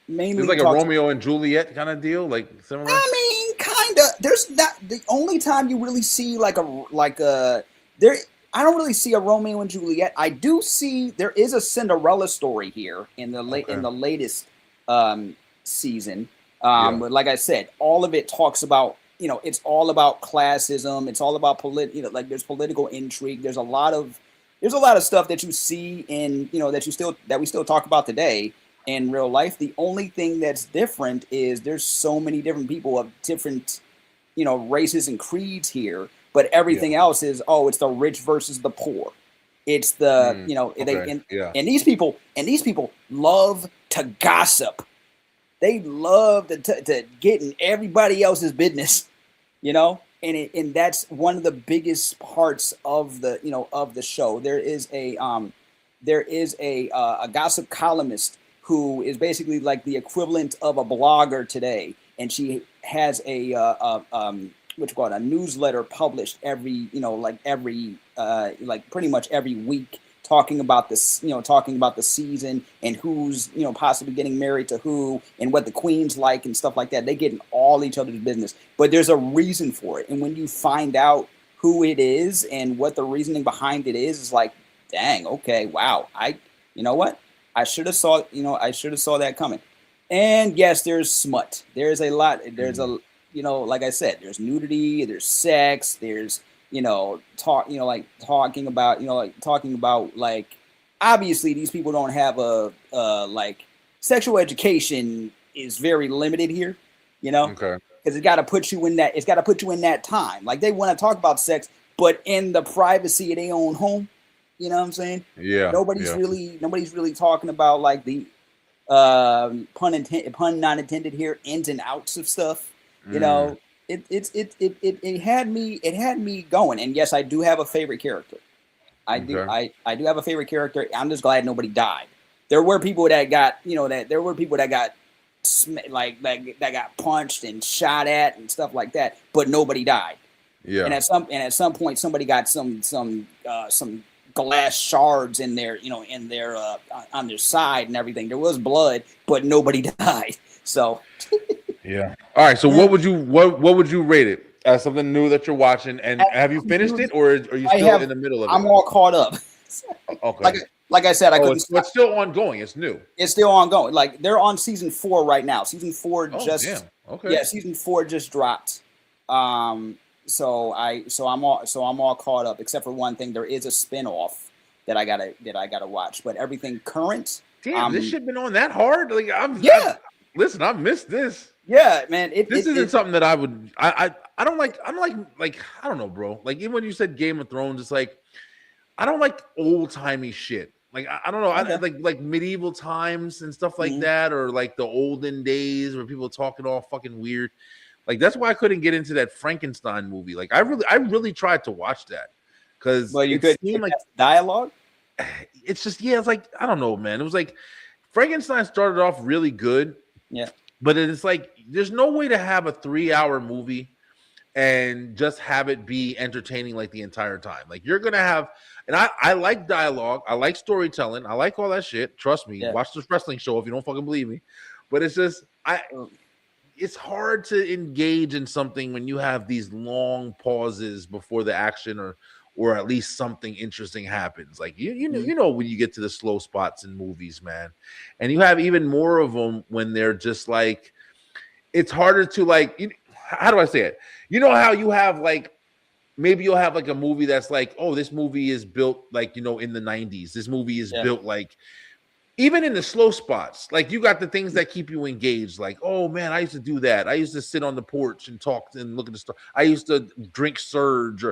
D: mainly
C: it's like a Romeo and Juliet kind of deal, like similar.
D: I mean, kind of. There's not the only time you really see there. I don't really see a Romeo and Juliet. I do see there is a Cinderella story here in the latest season. But like I said, all of it talks about it's all about classism. It's all about there's political intrigue. There's a lot of stuff that you see in that we still talk about today in real life. The only thing that's different is there's so many different people of different races and creeds here, but everything else is it's the rich versus the poor. It's the and these people love to gossip. They love to get in everybody else's business, and that's one of the biggest parts of the show. There is a gossip columnist who is basically like the equivalent of a blogger today, and she has a newsletter published every pretty much every week, talking about this, talking about the season and who's possibly getting married to who and what the Queen's like and stuff like that. They get in all each other's business, but there's a reason for it, and when you find out who it is and what the reasoning behind it is, it's like, dang, okay, wow, I should have saw that coming. And yes, there's smut. There's a lot. There's like I said, there's nudity, there's sex, there's talking about obviously these people don't have a sexual education is very limited here,
C: Okay.
D: because it's got to put you in that. It's got to put you in that time. Like they want to talk about sex, but in the privacy of their own home. You know what I'm saying?
C: Yeah.
D: Nobody's really talking about like the pun not intended here, ins and outs of stuff. You know, it had me going. And yes, I do have a favorite character. I do have a favorite character. I'm just glad nobody died. There were people that got, that got punched and shot at and stuff like that, but nobody died.
C: Yeah.
D: And at some point somebody got some glass shards in their, on their side and everything. There was blood, but nobody died. So
C: yeah. All right. So what would you rate it as something new that you're watching? And have you finished it, or are you still in the middle of it?
D: I'm all caught up.
C: Okay.
D: Like I said,
C: it's still ongoing. It's new.
D: It's still ongoing. Like they're on season 4 right now. Season 4 season 4 just dropped. So I'm all caught up except for one thing. There is a spinoff that I gotta watch, but everything current.
C: Damn, this shit been on that hard. Like listen, I missed this.
D: Yeah, man.
C: This isn't something that I would. I don't like. I don't know, bro. Like even when you said Game of Thrones, it's like I don't like old timey shit. Like I don't know. I like medieval times and stuff like that, or like the olden days where people talking all fucking weird. Like that's why I couldn't get into that Frankenstein movie. Like I really tried to watch that because
D: it seemed like dialogue.
C: It's just it's like I don't know, man. It was like Frankenstein started off really good, but it's like there's no way to have a 3-hour movie and just have it be entertaining like the entire time. Like you're gonna have, and I like dialogue, I like storytelling, I like all that shit. Trust me, watch this wrestling show if you don't fucking believe me. But it's just it's hard to engage in something when you have these long pauses before the action or at least something interesting happens. Like you know when you get to the slow spots in movies, man, and you have even more of them when they're just like it's harder to like. How do I say it? You know how you have like maybe you'll have like a movie that's like, oh, this movie is built like in the 90s. This movie is built like. Even in the slow spots, like you got the things that keep you engaged. Like, oh man, I used to do that. I used to sit on the porch and talk and look at the stuff. I used to drink Surge,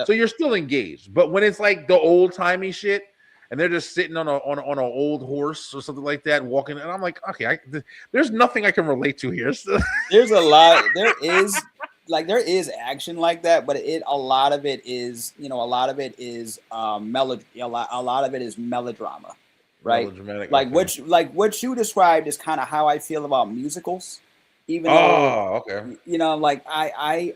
C: so you're still engaged. But when it's like the old timey shit, and they're just sitting on an old horse or something like that, walking, and I'm like, okay, there's nothing I can relate to here. So.
D: There's a lot. There is action like that, but a lot of it is melodrama. Right, like what you described is kind of how I feel about musicals. Even though, like I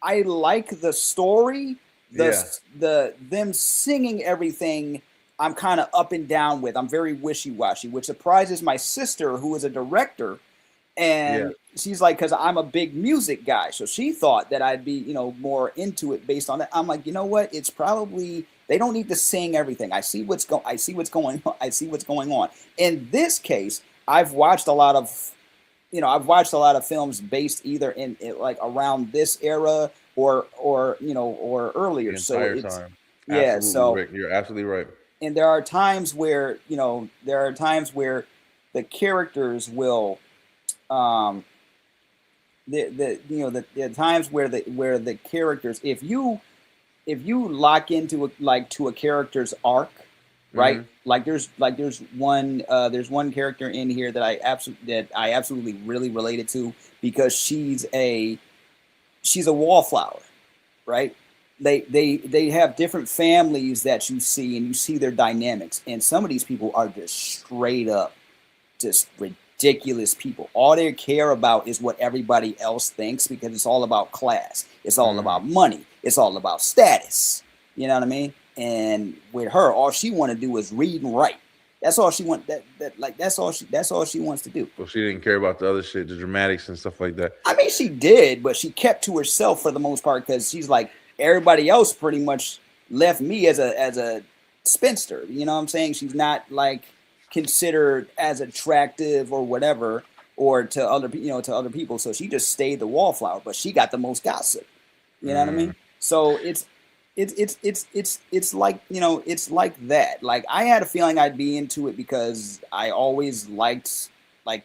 D: like the story, them singing everything. I'm kind of up and down with. I'm very wishy-washy, which surprises my sister, who is a director, and she's like, because I'm a big music guy, so she thought that I'd be more into it based on that. I'm like, you know what? It's probably. They don't need to sing everything. I see what's going on. In this case, I've watched a lot of films based either in like around this era or earlier.
C: The
D: so
C: it's time. You're absolutely right.
D: And there are times where the characters will the times where the characters if you lock into a character's arc, right? Like there's one character in here that I absolutely really related to because she's a wallflower, right? They have different families that you see and you see their dynamics, and some of these people are just straight up just ridiculous people. All they care about is what everybody else thinks because it's all about class. It's all about money. It's all about status. You know what I mean? And with her, all she want to do is read and write. That's all she want. That's all she wants to do.
C: Well, she didn't care about the other shit, the dramatics and stuff like that.
D: I mean, she did, but she kept to herself for the most part because she's like everybody else. Pretty much left me as a spinster. You know what I'm saying? She's not like considered as attractive or whatever, or to other people. So she just stayed the wallflower, but she got the most gossip. You know what I mean? So it's like it's like that. Like I had a feeling I'd be into it because I always liked like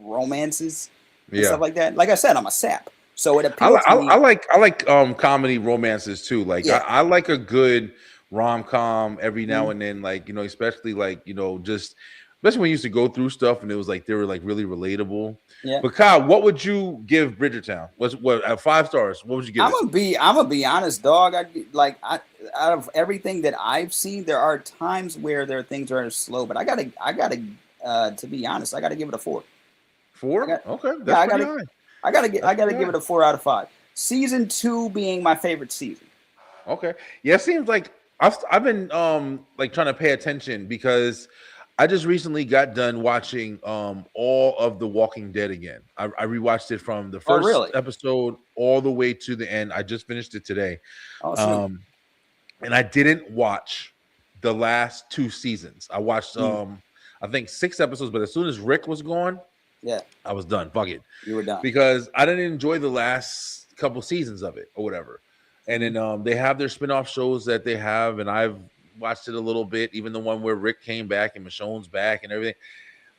D: romances and stuff like that. Like I said, I'm a sap, So it appealed to me.
C: I like comedy romances too. Like
D: Yeah.
C: I like a good rom-com every now
D: Mhm.
C: and then, like, especially like, just especially when you used to go through stuff and it was like they were like really relatable.
D: Yeah.
C: But Kyle, what would you give Bridgertown? What at 5 stars? What would you give
D: I'm
C: it?
D: gonna be honest, dog. Out of everything that I've seen, there are times where there are things that are slow, but I gotta to be honest, I gotta give it a 4. I
C: 4?
D: got
C: Okay,
D: yeah,
C: that's pretty high.
D: I
C: That's
D: gotta
C: pretty
D: give
C: high.
D: it a 4 out of 5. Season 2 being my favorite season.
C: Okay. Yeah, it seems like I've been like trying to pay attention because I just recently got done watching all of The Walking Dead again. I rewatched it from the
D: Oh,
C: first
D: really?
C: episode all the way to the end. I just finished it today.
D: Oh, sweet.
C: Um and I didn't watch the last 2 seasons. I watched
D: Mm,
C: I think 6 episodes, but as soon as Rick was gone,
D: yeah,
C: I was done. Fuck it.
D: you were done.
C: Because I didn't enjoy the last couple seasons of it or whatever. And
D: Mhm.
C: then they have their spin-off shows that they have, and I've watched it a little bit, even the one where Rick came back and Michonne's back and everything.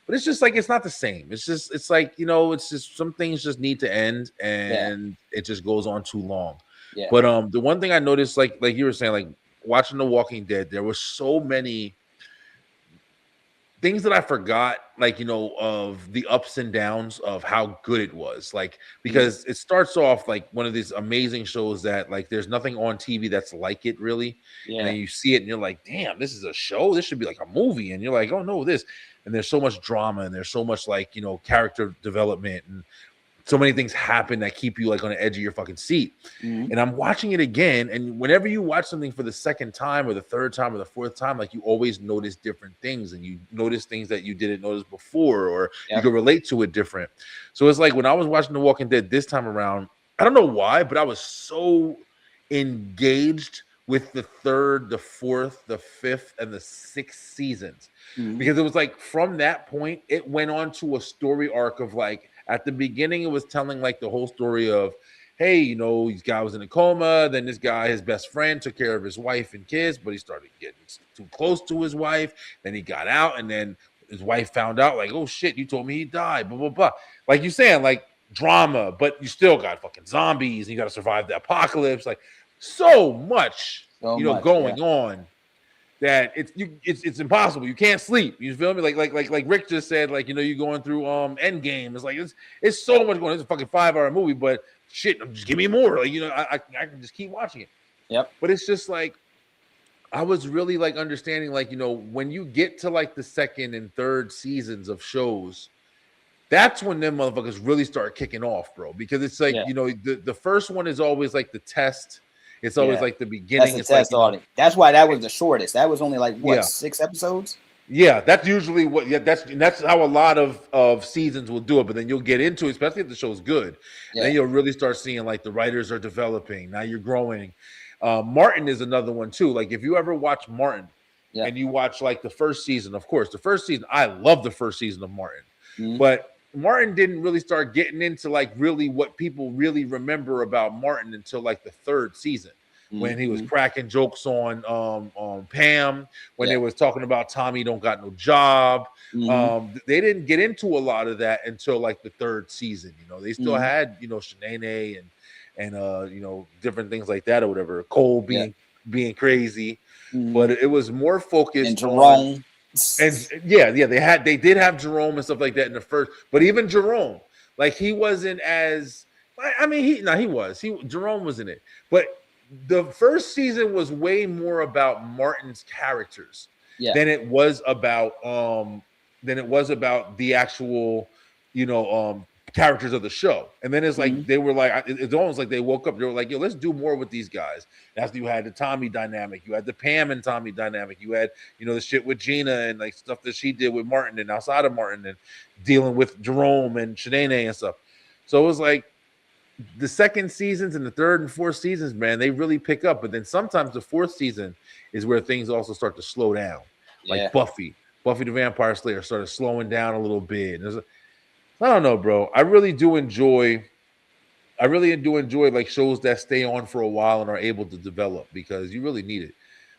C: But it's just like it's not the same. It's like, it's just some things just need to end
D: Yeah,
C: and it just goes on too long.
D: yeah.
C: But the one thing I noticed, like you were saying, like watching The Walking Dead, there were so many things that I forgot, like, of the ups and downs of how good it was. Like,
D: Mhm.
C: because it starts off like one of these amazing shows that like there's nothing on TV that's like it really. And
D: Yeah,
C: then you see it and you're like, damn, this is a show. This should be like a movie. And you're like, oh no, this. And there's so much drama and there's so much like, character development and so many things happen that keep you like on the edge of your fucking seat.
D: mhm.
C: And I'm watching it again. And whenever you watch something for the second time or the third time or the fourth time, like you always notice different things and you notice things that you didn't notice before, or you
D: Yep.
C: can relate to it different. So it's like when I was watching The Walking Dead this time around, I don't know why, but I was so engaged with the third, the fourth, the fifth, and the sixth seasons.
D: Mhm.
C: Because it was like from that point, it went on to a story arc of like at the beginning, it was telling like the whole story of, hey, this guy was in a coma. Then this guy, his best friend, took care of his wife and kids, but he started getting too close to his wife. Then he got out, and then his wife found out, like, oh shit, you told me he died, blah, blah, blah. Like you saying, like drama, but you still got fucking zombies, and you got to survive the apocalypse. Like so much,
D: So much. Yeah.
C: going on that it's impossible. You can't sleep. You feel me? Like Rick just said, like, you're going through Endgame. It's like it's so much going on. It's a fucking 5-hour movie, but shit, just give me more. Like, I can just keep watching it.
D: Yep.
C: But it's just like I was really like understanding, like, when you get to like the second and third seasons of shows, that's when them motherfuckers really start kicking off, bro. Because it's like,
D: Yeah.
C: the first one is always like the test. It's always
D: Yeah.
C: like the
D: That's
C: beginning.
D: the
C: It's like,
D: test audience. That's why that was the shortest. That was only like what,
C: Yeah.
D: 6 episodes?
C: Yeah, that's usually what. Yeah, that's how a lot of seasons will do it. But then you'll get into it, especially if the show's good.
D: Yeah.
C: Then you'll really start seeing like the writers are developing. Now you're growing. Martin is another one too. Like if you ever watch Martin,
D: Yeah.
C: and you watch like the first season, of course, the first season, I love the first season of Martin,
D: Mhm.
C: but Martin didn't really start getting into like really what people really remember about Martin until like the third season. When he was
D: Mhm.
C: cracking jokes on Pam, when
D: Yeah.
C: they was talking about Tommy don't got no job.
D: Mhm.
C: They didn't get into a lot of that until like the third season. They still
D: Mhm.
C: had Shanae and different things like that or whatever. Cole
D: Yeah.
C: being crazy,
D: Mhm.
C: but it was more
D: And
C: focused on.
D: Jerome.
C: And yeah, they did have Jerome and stuff like that in the first, but even Jerome, like he wasn't as. I mean, Jerome was in it, but the first season was way more about Martin's characters
D: Yeah.
C: than it was about the actual characters of the show. And then it's like
D: Mhm.
C: they were like, it's almost like they woke up, they were like, yo, let's do more with these guys. After you had the Tommy dynamic, you had the Pam and Tommy dynamic, you had the shit with Gina and like stuff that she did with Martin and outside of Martin and dealing with Jerome and Shanae and stuff. So it was like the second seasons and the third and fourth seasons, man, they really pick up. But then sometimes the fourth season is where things also start to slow down.
D: Yeah.
C: Like Buffy the Vampire Slayer started slowing down a little bit. I don't know, bro. I really do enjoy like shows that stay on for a while and are able to develop because you really need it.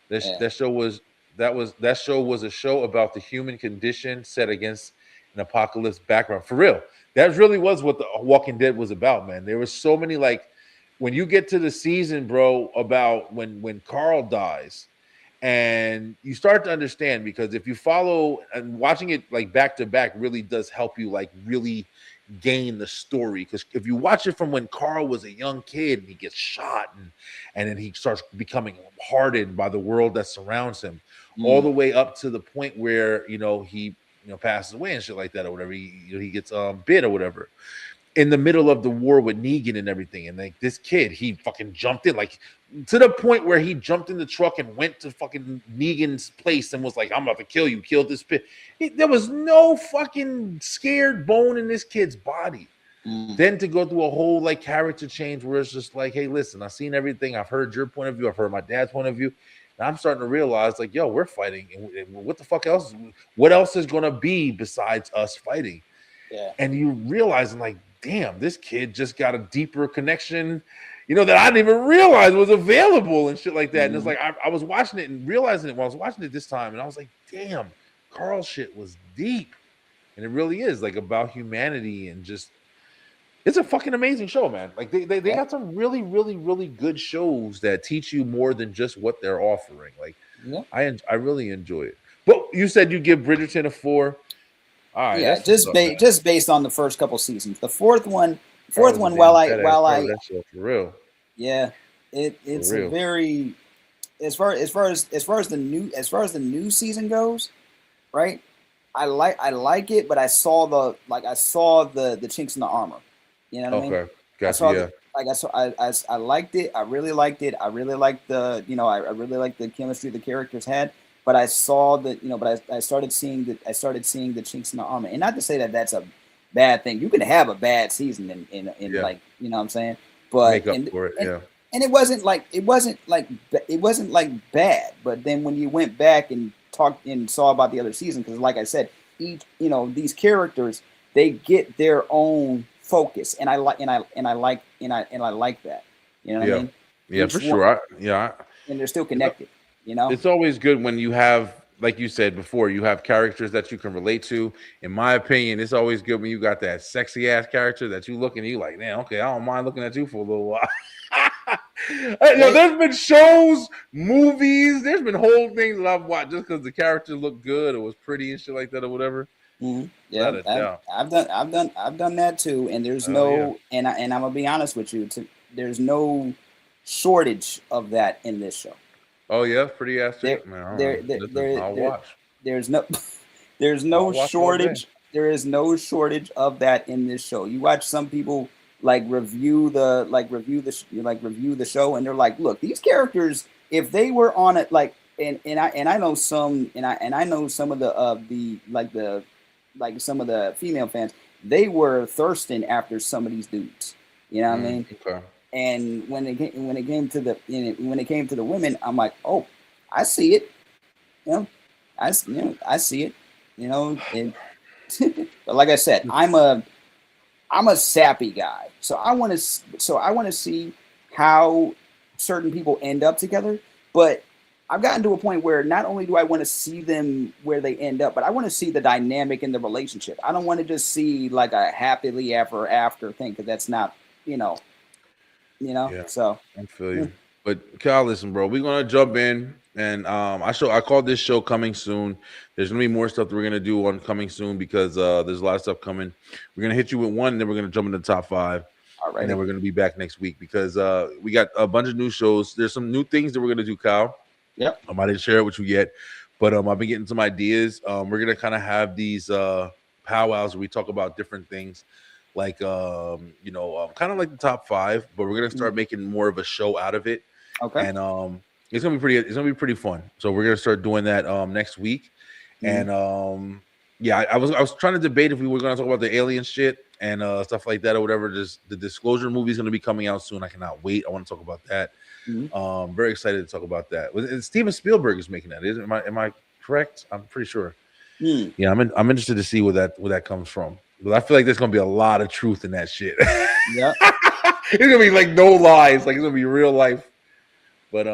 D: Yeah.
C: That show was a show about the human condition set against an apocalypse background. For real. That really was what the Walking Dead was about, man. There was so many, like, when you get to the season, bro, about when Carl dies, and you start to understand, because if you follow and watching it like back to back really does help you like really gain the story. Because if you watch it from when Carl was a young kid and he gets shot, and then he starts becoming hardened by the world that surrounds him, all the way up to the point where he passes away and shit like that, or whatever, he gets bit or whatever, in the middle of the war with Negan and everything. And like this kid, he fucking jumped in, like to the point where he jumped in the truck and went to fucking Negan's place and was like, I'm about to kill you, kill this pit. There was no fucking scared bone in this kid's body. Then to go through a whole like character change where it's just like, hey, listen, I've seen everything. I've heard your point of view. I've heard my dad's point of view. And I'm starting to realize like, yo, we're fighting. And what the fuck else? What else is going to be besides us fighting?
D: Yeah.
C: And you realizing like, damn, this kid just got a deeper connection, that I didn't even realize was available and shit like that. And it's like, I was watching it and realizing it while I was watching it this time. And I was like, damn, Carl shit was deep. And it really is like about humanity and just, it's a fucking amazing show, man. Like they got some really, really, really good shows that teach you more than just what they're offering. Like I really enjoy it. But you said you give Bridgerton a 4. All right,
D: yeah, just based on the first couple seasons. The fourth one, while I
C: that show for real.
D: Yeah, it's a very as far as the new season goes, right? I like it, but I saw the chinks in the armor. You know what I mean?
C: Gotcha.
D: I liked it. I really liked it. I really liked the I really liked the chemistry the characters had. But I saw that, but I started seeing the chinks in the armor, and not to say that that's a bad thing. You can have a bad season in like, what I'm saying, but
C: make up for it,
D: and it wasn't like bad. But then when you went back and talked and saw about the other season, because like I said, each these characters, they get their own focus, and I like that. You know what I mean?
C: Yeah, for sure.
D: And they're still connected.
C: It's always good when you have, like you said before, you have characters that you can relate to. In my opinion, it's always good when you got that sexy ass character that you look and you like, man, okay, I don't mind looking at you for a little while. There's been shows, movies, there's been whole things that I've watched just because the character looked good or was pretty and shit like that or whatever.
D: Yeah, I've done that too. And there's and I'm gonna be honest with you, there's no shortage of that in this show.
C: Oh yeah, pretty ass chick, man. I'll watch.
D: There's no shortage. There is no shortage of that in this show. You watch some people review the show, and they're like, look, these characters, if they were on it, and I know some of the some of the female fans, they were thirsting after some of these dudes. You know what I mean?
C: Okay.
D: And when it came to the women, I'm like, oh, I see it. I see it. And but like I said, I'm a sappy guy, so I want to see how certain people end up together. But I've gotten to a point where not only do I want to see them where they end up, but I want to see the dynamic in the relationship. I don't want to just see like a happily ever after thing, because that's not So
C: I feel you. But Kyle, listen, bro, we're gonna jump in, and I called this show Coming Soon. There's gonna be more stuff that we're gonna do on Coming Soon because there's a lot of stuff coming. We're gonna hit you with one, and then we're gonna jump into the top 5.
D: All right.
C: And then we're gonna be back next week because we got a bunch of new shows. There's some new things that we're gonna do, Kyle.
D: Yep.
C: I didn't share it with you yet, but I've been getting some ideas. We're gonna kind of have these powwows where we talk about different things. Like kind of like the top 5, but we're gonna start making more of a show out of it.
D: Okay.
C: And it's gonna be pretty fun. So we're gonna start doing that next week. And I was trying to debate if we were gonna talk about the alien shit and stuff like that or whatever. Just the Disclosure movie is gonna be coming out soon. I cannot wait. I want to talk about that. Very excited to talk about that. Steven Spielberg is making that. Am I correct? I'm pretty sure. Yeah, I'm interested to see where that comes from. But I feel like there's gonna be a lot of truth in that shit.
D: Yeah.
C: It's gonna be like no lies, like it's gonna be real life. But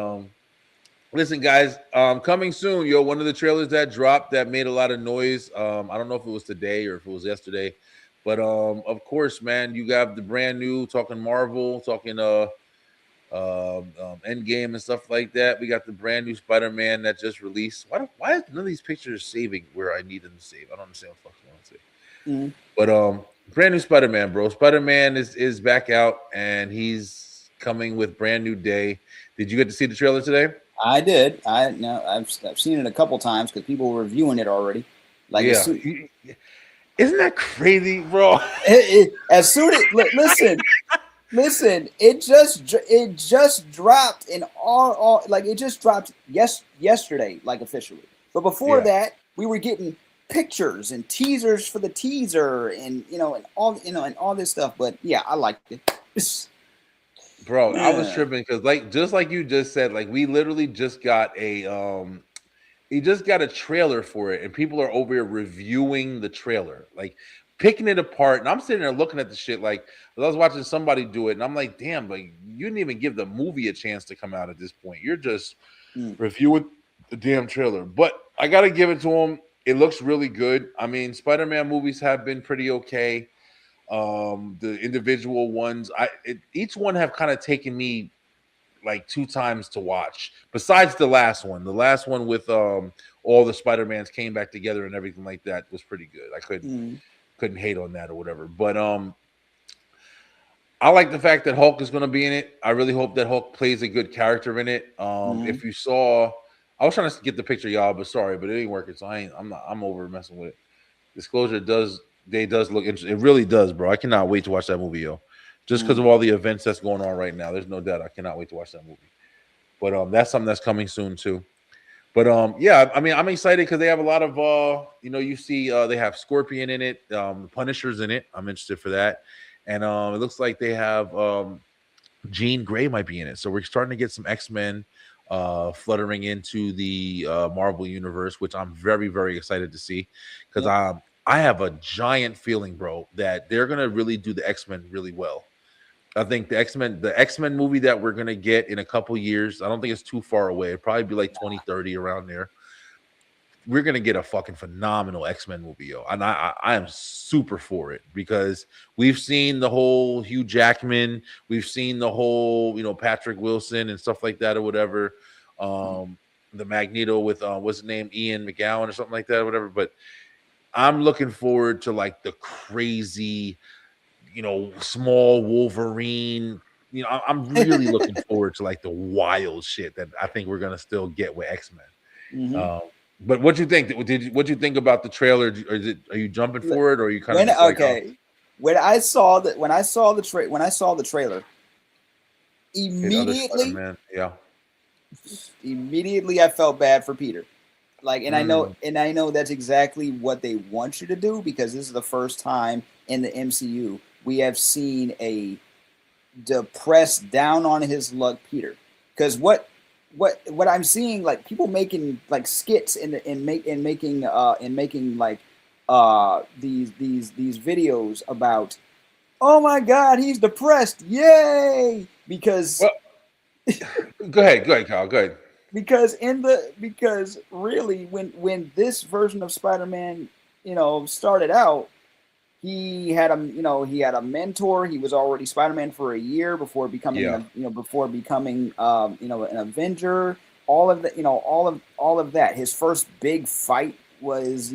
C: listen, guys, coming soon, one of the trailers that dropped that made a lot of noise. I don't know if it was today or if it was yesterday, But of course, man, you got the brand new talking Marvel, talking Endgame and stuff like that. We got the brand new Spider-Man that just released. Why is none of these pictures saving where I need them to save? I don't understand what the fuck's going on today. But brand new Spider-Man, bro. Spider-Man is back out and he's coming with brand new day. Did you get to see the trailer today?
D: I did. I've seen it a couple times because people were reviewing it already. Like
C: yeah. Isn't that crazy, bro?
D: As soon as listen, it just dropped in all like it just dropped yesterday, like officially. But before that, we were getting pictures and teasers for the teaser, and and all this stuff. But yeah, I liked it.
C: Bro, I was tripping because just like you just said, like we literally just got he just got a trailer for it, and people are over here reviewing the trailer, like picking it apart. And I'm sitting there looking at the shit like I was watching somebody do it, and I'm like, damn, like you didn't even give the movie a chance to come out at this point. You're just reviewing the damn trailer. But I gotta give it to him. It looks really good. I mean, Spider-Man movies have been pretty okay. The individual ones, each one have kind of taken me like 2 times to watch. Besides the last one with all the Spider-Mans came back together and everything like that was pretty good. I couldn't hate on that or whatever. But I like the fact that Hulk is going to be in it. I really hope that Hulk plays a good character in it. If you saw, I was trying to get the picture, y'all, but sorry, but it ain't working. So I'm over messing with it. Disclosure does look interesting. It really does, bro. I cannot wait to watch that movie, yo. Just because of all the events that's going on right now. There's no doubt. I cannot wait to watch that movie. But that's something that's coming soon too. But yeah, I mean, I'm excited because they have a lot of you see they have Scorpion in it, the Punisher's in it. I'm interested for that. And it looks like they have Jean Grey might be in it. So we're starting to get some X-Men fluttering into the Marvel universe, which I'm very, very excited to see. Because I have a giant feeling, bro, that they're gonna really do the X-Men really well. I think the X-Men movie that we're gonna get in a couple years, I don't think it's too far away. It'd probably be like 2030 around there. We're gonna get a fucking phenomenal X-Men movie, yo. And I am super for it because we've seen the whole Hugh Jackman, we've seen the whole, Patrick Wilson and stuff like that or whatever. The Magneto with what's his name, Ian McGowan or something like that or whatever. But I'm looking forward to like the crazy, small Wolverine. I'm really looking forward to like the wild shit that I think we're gonna still get with X-Men. But what you think? What you think about the trailer? Are you jumping for it, or are you kind of
D: okay? When I saw the trailer, immediately, immediately I felt bad for Peter. Like, and I know that's exactly what they want you to do because this is the first time in the MCU we have seen a depressed, down on his luck Peter. Because what I'm seeing, like people making like skits in making like these videos about, oh my God, he's depressed, yay! Because
C: go ahead, Kyle, go ahead.
D: Because really when this version of Spider-Man, started out, he had a mentor. He was already Spider-Man for a year before becoming an Avenger. All of that, all of that. His first big fight was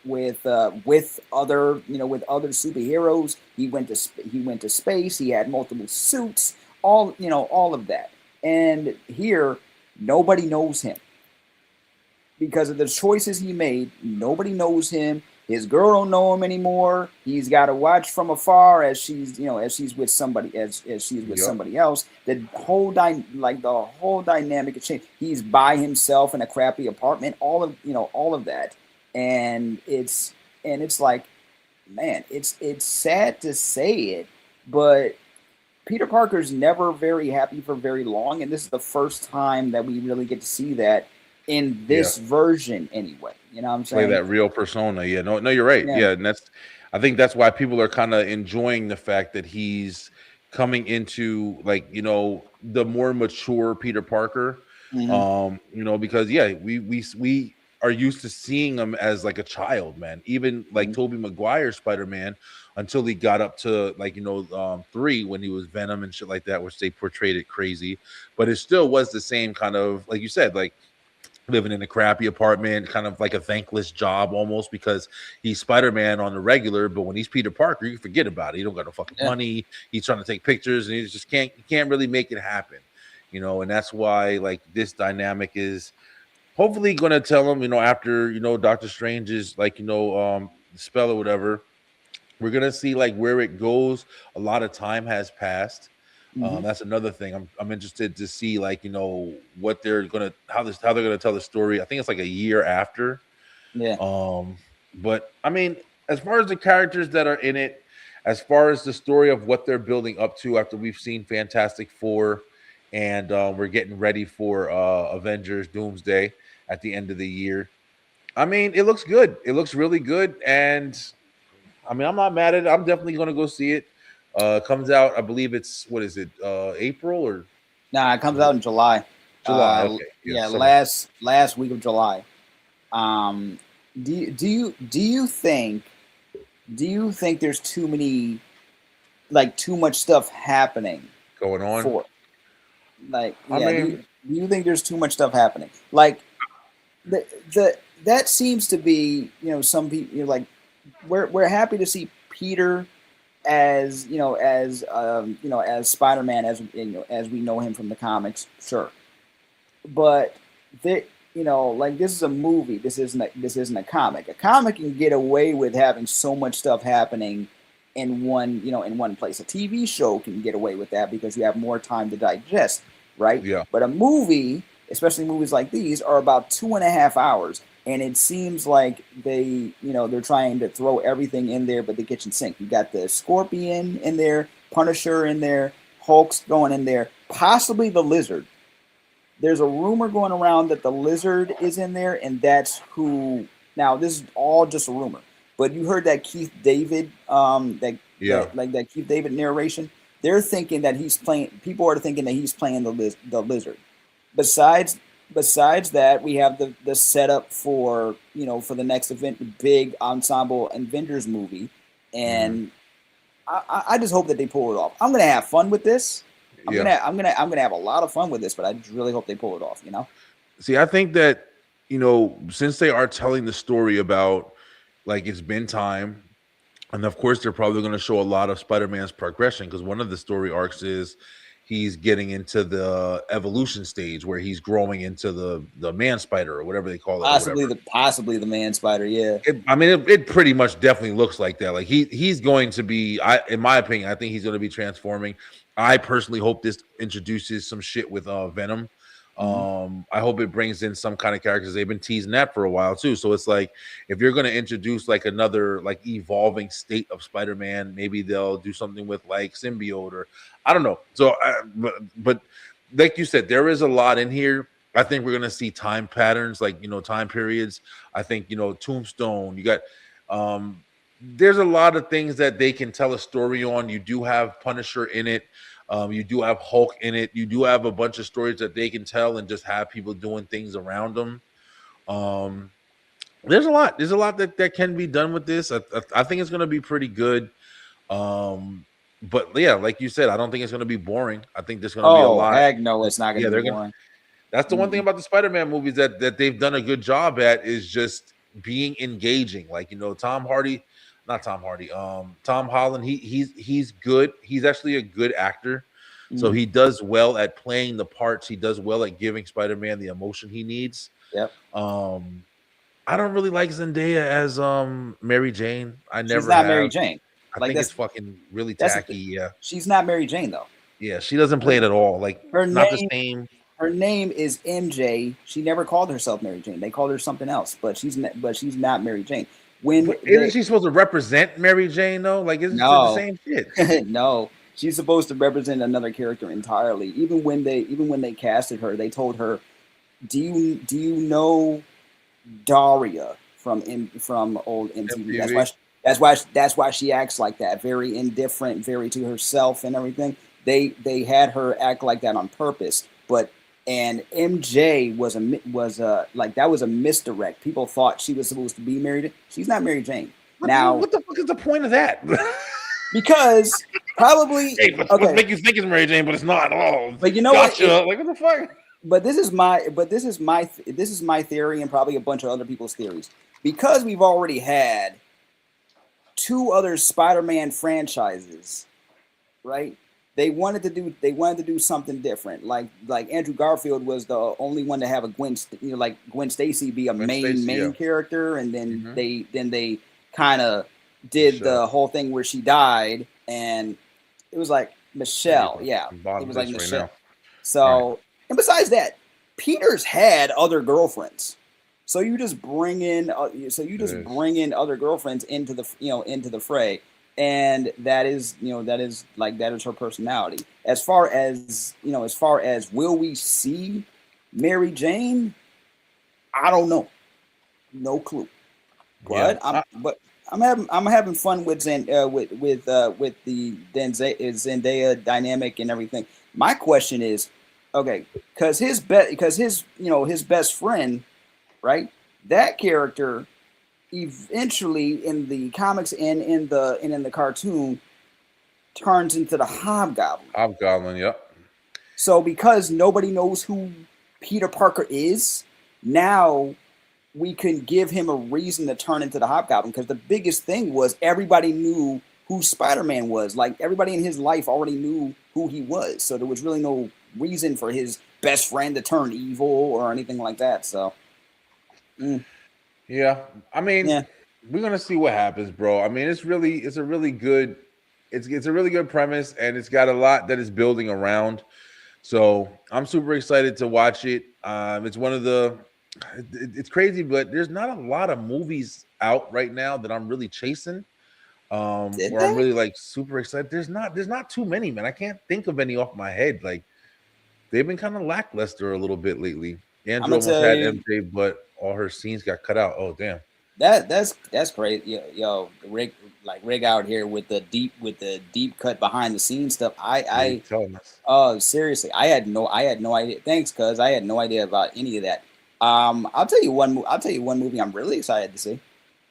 D: with other superheroes. He went to space. He had multiple suits. All of that. And here, nobody knows him because of the choices he made. Nobody knows him. His girl don't know him anymore. He's got to watch from afar as she's with somebody somebody else. The whole dynamic has changed. He's by himself in a crappy apartment. All of that, and it's like, man, it's sad to say it, but Peter Parker's never very happy for very long, and this is the first time that we really get to see that in this version anyway. You know what I'm saying?
C: Play that real persona. Yeah, no, you're right. Yeah, and I think that's why people are kind of enjoying the fact that he's coming into like, the more mature Peter Parker. Because we are used to seeing him as like a child, man. Even like Tobey Maguire's Spider-Man, until he got up to like 3 when he was Venom and shit like that, which they portrayed it crazy, but it still was the same kind of, like you said, like living in a crappy apartment, kind of like a thankless job almost, because he's Spider-Man on the regular, but when he's Peter Parker, you forget about it. He don't got no fucking money. He's trying to take pictures and he just can't really make it happen, and that's why like this dynamic is hopefully going to tell him, after, Doctor Strange's like, spell or whatever, we're going to see like where it goes. A lot of time has passed. That's another thing. I'm interested to see like, what they're going to, how they're going to tell the story. I think it's like a year after.
D: Yeah.
C: But I mean, as far as the characters that are in it, as far as the story of what they're building up to after we've seen Fantastic Four, and we're getting ready for Avengers Doomsday at the end of the year. I mean, it looks good. It looks really good. And I mean, I'm not mad at it. I'm definitely going to go see it. Comes out, I believe it's, what is it, April or?
D: Nah, it comes out in July.
C: July, okay.
D: Yeah,
C: summer.
D: last week of July. Do you think there's too much stuff happening
C: Going on?
D: for like,
C: I mean,
D: do you think there's too much stuff happening? Like that seems to be, some people, like we're happy to see Peter as as Spider-Man, as as we know him from the comics, sure. But like this is a movie. This isn't a comic. A comic can get away with having so much stuff happening in one place. A TV show can get away with that because you have more time to digest, right?
C: Yeah.
D: But a movie, especially movies like these, are about 2.5 hours. And it seems like they're trying to throw everything in there but the kitchen sink. You got the Scorpion in there, Punisher in there, Hulk's going in there, possibly the Lizard. There's a rumor going around that the Lizard is in there, and that's who. Now, this is all just a rumor, but you heard that Keith David, that Keith David narration. They're thinking that he's playing. People are thinking that he's playing the Lizard. Besides that, we have the setup for for the next event, big ensemble Avengers movie, and I just hope that they pull it off. I'm gonna have fun with this. I'm gonna have a lot of fun with this, but I just really hope they pull it off.
C: See, I think that since they are telling the story about like it's been time, and of course they're probably going to show a lot of Spider-Man's progression, because one of the story arcs is he's getting into the evolution stage where he's growing into the man spider or whatever they call it.
D: Possibly the man spider. Yeah.
C: It pretty much definitely looks like that. Like he's going to be, in my opinion, I think he's going to be transforming. I personally hope this introduces some shit with Venom. I hope it brings in some kind of characters. They've been teasing that for a while too. So it's like, if you're going to introduce like another like evolving state of Spider-Man, maybe they'll do something with like symbiote, or I don't know. So, but like you said, there is a lot in here. I think we're going to see time patterns, like, time periods. I think, Tombstone, you got, there's a lot of things that they can tell a story on. You do have Punisher in it. You do have Hulk in it. You do have a bunch of stories that they can tell and just have people doing things around them. There's a lot that can be done with this. I think it's going to be pretty good. But yeah, like you said, I don't think it's going to be boring. I think there's going to be a lot.
D: Heck no, it's not going to be boring.
C: That's the one thing about the Spider-Man movies that they've done a good job at, is just being engaging. Like, Tom Holland, he's good. He's actually a good actor. So he does well at playing the parts. He does well at giving Spider-Man the emotion he needs.
D: Yep.
C: I don't really like Zendaya as Mary Jane.
D: She's not Mary Jane.
C: I think it's fucking really tacky. Yeah.
D: She's not Mary Jane though.
C: Yeah, she doesn't play it at all. Like, not the same.
D: Her name is MJ. She never called herself Mary Jane. They called her something else, but she's not Mary Jane.
C: Isn't she supposed to represent Mary Jane though? Like, isn't it the same shit?
D: No, she's supposed to represent another character entirely. Even when they casted her, they told her, "Do you know Daria from old MTV?" That's why she acts like that, very indifferent, very to herself and everything. They had her act like that on purpose, but and MJ was like that was a misdirect. People thought she was supposed to be Mary. She's not Mary Jane. Now,
C: what the fuck is the point of that?
D: because probably
C: hey, but what make you think it's Mary Jane, but it's not? Oh,
D: but you know
C: gotcha.
D: what?
C: Like what the fuck?
D: But this is my theory, and probably a bunch of other people's theories. Because we've already had 2 other Spider-Man franchises, right? They wanted to do something different. Like Andrew Garfield was the only one to have a Gwen Stacy be a main character, and then they kind of did the whole thing where she died, and it was like Michelle. Yeah, it was like Michelle. Right, so, and besides that, Peter's had other girlfriends. So you just bring in other girlfriends into the fray. And that is her personality. As far as will we see Mary Jane? I don't know, no clue. But I'm having fun with the Zendaya dynamic and everything. My question is, okay, because his best friend, right? That character eventually in the comics and in the cartoon turns into the Hobgoblin.
C: Hobgoblin, yep.
D: So because nobody knows who Peter Parker is, now we can give him a reason to turn into the Hobgoblin, because the biggest thing was everybody knew who Spider-Man was. Like everybody in his life already knew who he was. So there was really no reason for his best friend to turn evil or anything like that. So
C: yeah, I mean, we're gonna see what happens, bro. I mean, it's a really good premise, and it's got a lot that is building around. So I'm super excited to watch it. It's crazy, but there's not a lot of movies out right now that I'm really chasing. I'm really like super excited. There's not too many, man. I can't think of any off my head. Like they've been kind of lackluster a little bit lately. Andrew almost had MJ, but all her scenes got cut out. Oh damn.
D: That's great. Yo, Rick out here with the deep cut behind the scenes stuff. Seriously, I had no idea. Thanks, cuz I had no idea about any of that. I'll tell you one movie I'm really excited to see.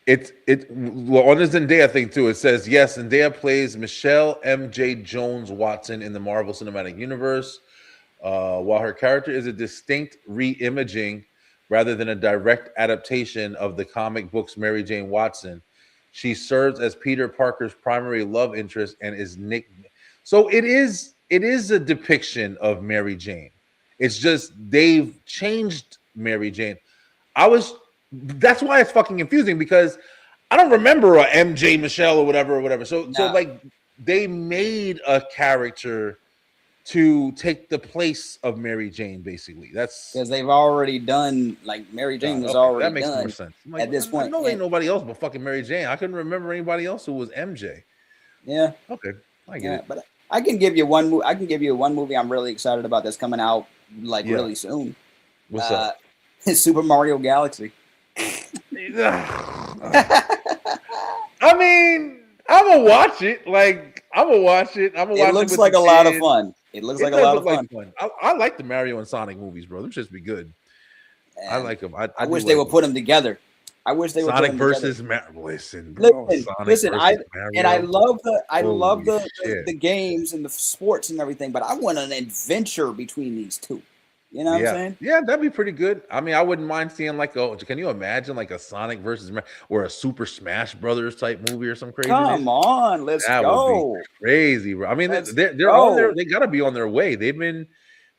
C: On the Zendaya thing too. It says yes, Zendaya plays Michelle MJ Jones Watson in the Marvel Cinematic Universe. While her character is a distinct re-imaging rather than a direct adaptation of the comic book's Mary Jane Watson, she serves as Peter Parker's primary love interest and is Nick. So it is a depiction of Mary Jane. It's just they've changed Mary Jane. That's why it's fucking confusing, because I don't remember a MJ Michelle or whatever. So like they made a character to take the place of Mary Jane, basically. That's
D: because they've already done, like Mary Jane was already
C: that makes
D: done
C: more sense. Like,
D: at this point.
C: I know ain't nobody else but fucking Mary Jane. I couldn't remember anybody else who was MJ.
D: Yeah.
C: Okay, I get it.
D: But I can give you one movie I'm really excited about that's coming out really soon.
C: What's up?
D: It's Super Mario Galaxy.
C: I mean, I'm gonna watch it. It
D: looks like a lot of fun. It looks like a lot of fun.
C: I like the Mario and Sonic movies, bro. Them just be good. And I like them. I
D: wish they would put them together. I wish they would
C: Sonic versus Mario. Listen, bro.
D: Listen. I love the games and the sports and everything, but I want an adventure between these two. You know what I'm saying?
C: Yeah, that'd be pretty good. I mean, I wouldn't mind seeing can you imagine like a Sonic versus or a Super Smash Brothers type movie or some crazy?
D: Come on, let's go.
C: Would be crazy, bro. I mean, they're on there. They gotta be on their way. They've been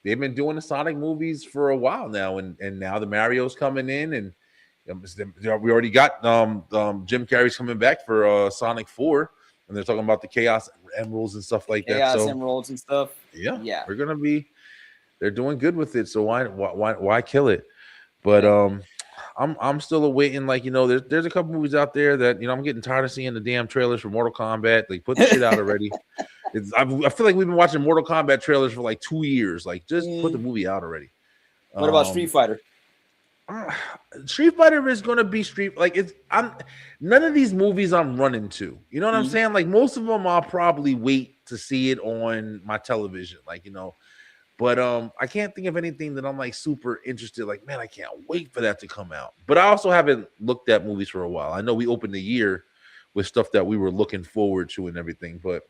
C: doing the Sonic movies for a while now, and now the Mario's coming in, and we already got Jim Carrey's coming back for Sonic 4, and they're talking about the Chaos Emeralds and stuff like that.
D: Chaos Emeralds and stuff.
C: Yeah, we're gonna be. They're doing good with it, so why kill it? But I'm still awaiting. Like, there's a couple movies out there that I'm getting tired of seeing the damn trailers for Mortal Kombat. Like, put the shit out already. I feel like we've been watching Mortal Kombat trailers for like 2 years. Like, just put the movie out already.
D: What about Street Fighter?
C: Street Fighter is going to be none of these movies I'm running to. You know what I'm saying? Like, most of them I'll probably wait to see it on my television. Like,
A: But I can't think of anything that I'm like super interested. Like, man, I can't wait for that to come out. But I also haven't looked at movies for a while. I know we opened the year with stuff that we were looking forward to and everything, but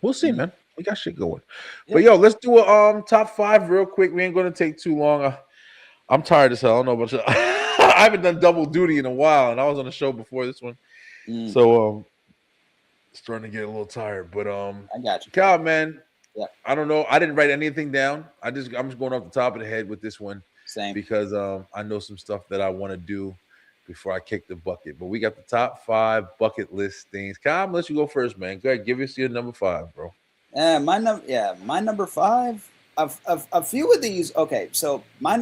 A: we'll see, man. We got shit going. But yo, let's do a top 5 real quick. We ain't gonna take too long. I'm tired as hell. I don't know about you. I haven't done double duty in a while, and I was on the show before this one, so starting to get a little tired. But
D: I got you,
A: Cal, man.
D: Yeah.
A: I don't know. I didn't write anything down. I'm just going off the top of the head with this one.
D: Same.
A: Because I know some stuff that I want to do before I kick the bucket. But we got the top 5 bucket list things. Cal, I'm gonna let you go first, man. Go ahead, give us your number 5, bro.
D: My number 5. A few of these. Okay, so my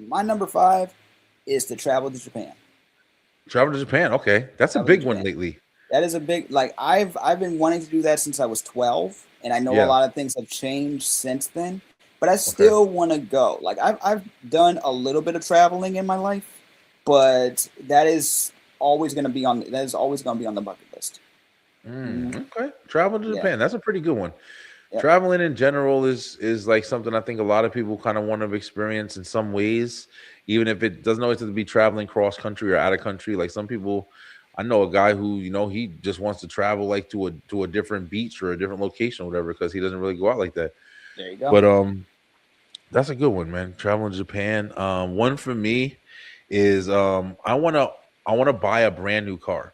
D: number 5 is to travel to Japan.
A: Travel to Japan. Okay, that's a big one lately.
D: That is a big, like, I've been wanting to do that since I was 12, and I know a lot of things have changed since then, but I still want to go. Like, I've done a little bit of traveling in my life, but that is always going to be on the bucket list.
A: Okay, travel to Japan. That's a pretty good one. Traveling in general is like something I think a lot of people kind of want to experience in some ways, even if it doesn't always have to be traveling cross country or out of country. Like some people, I know a guy who, he just wants to travel like to a different beach or a different location or whatever, because he doesn't really go out like that.
D: There you go.
A: But that's a good one, man. Traveling to Japan. One for me is I wanna buy a brand new car.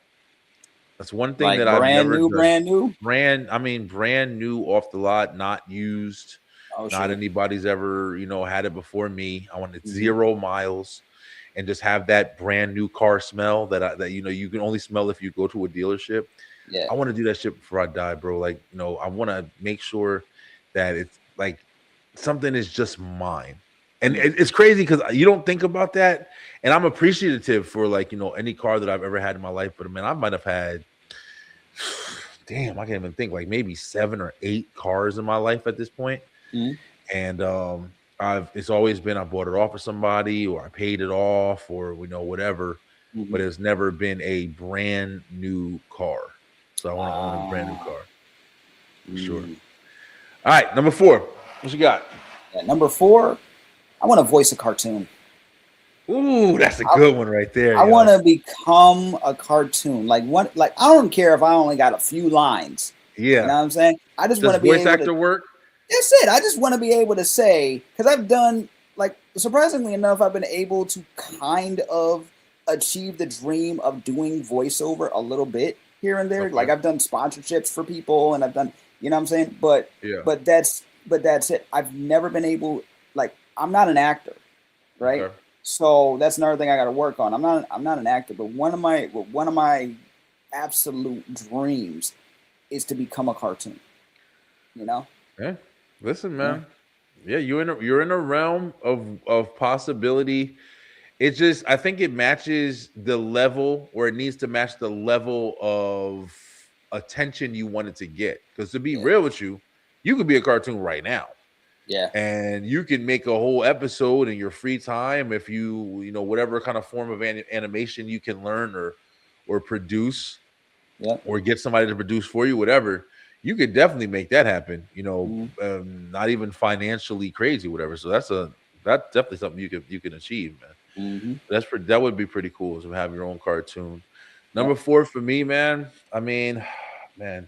A: That's one thing
D: like
A: that I've never done.
D: brand new,
A: brand new off the lot, not used. Not anybody's ever, had it before me. I want it 0 miles. And just have that brand new car smell that you can only smell if you go to a dealership.
D: Yeah,
A: I want to do that shit before I die, bro. Like, I want to make sure that it's like something is just mine. And it's crazy because you don't think about that. And I'm appreciative for like, any car that I've ever had in my life. But man, I might have had, damn, I can't even think, like maybe 7 or 8 cars in my life at this point. And it's always been I bought it off of somebody or I paid it off or whatever, but it's never been a brand new car. So I want to own a brand new car for sure. All right, number 4. What you got?
D: Number 4, I want to voice a cartoon.
A: Ooh, that's a good one right there.
D: I want to become a cartoon. Like I don't care if I only got a few lines.
A: Yeah,
D: you know what I'm saying. I just want to be
A: voice actor work.
D: That's it. I just want to be able to say, because I've done, like, surprisingly enough, I've been able to kind of achieve the dream of doing voiceover a little bit here and there. Okay. Like I've done sponsorships for people and I've done, you know what I'm saying? But that's it. I've never been able, like, I'm not an actor, right? Okay. So that's another thing I got to work on. I'm not an actor, but one of my absolute dreams is to become a cartoon,
A: Yeah. Listen, man. Yeah, you're in a realm of possibility. It's just I think it matches the level, or it needs to match the level of attention you want it to get. Because to be real with you, you could be a cartoon right now.
D: Yeah.
A: And you can make a whole episode in your free time if you whatever kind of form of animation you can learn or produce, or get somebody to produce for you, whatever. You could definitely make that happen, not even financially crazy, whatever. So that's definitely something you can achieve, man. That would be pretty cool to have your own cartoon. Number 4 for me, man. I mean, man,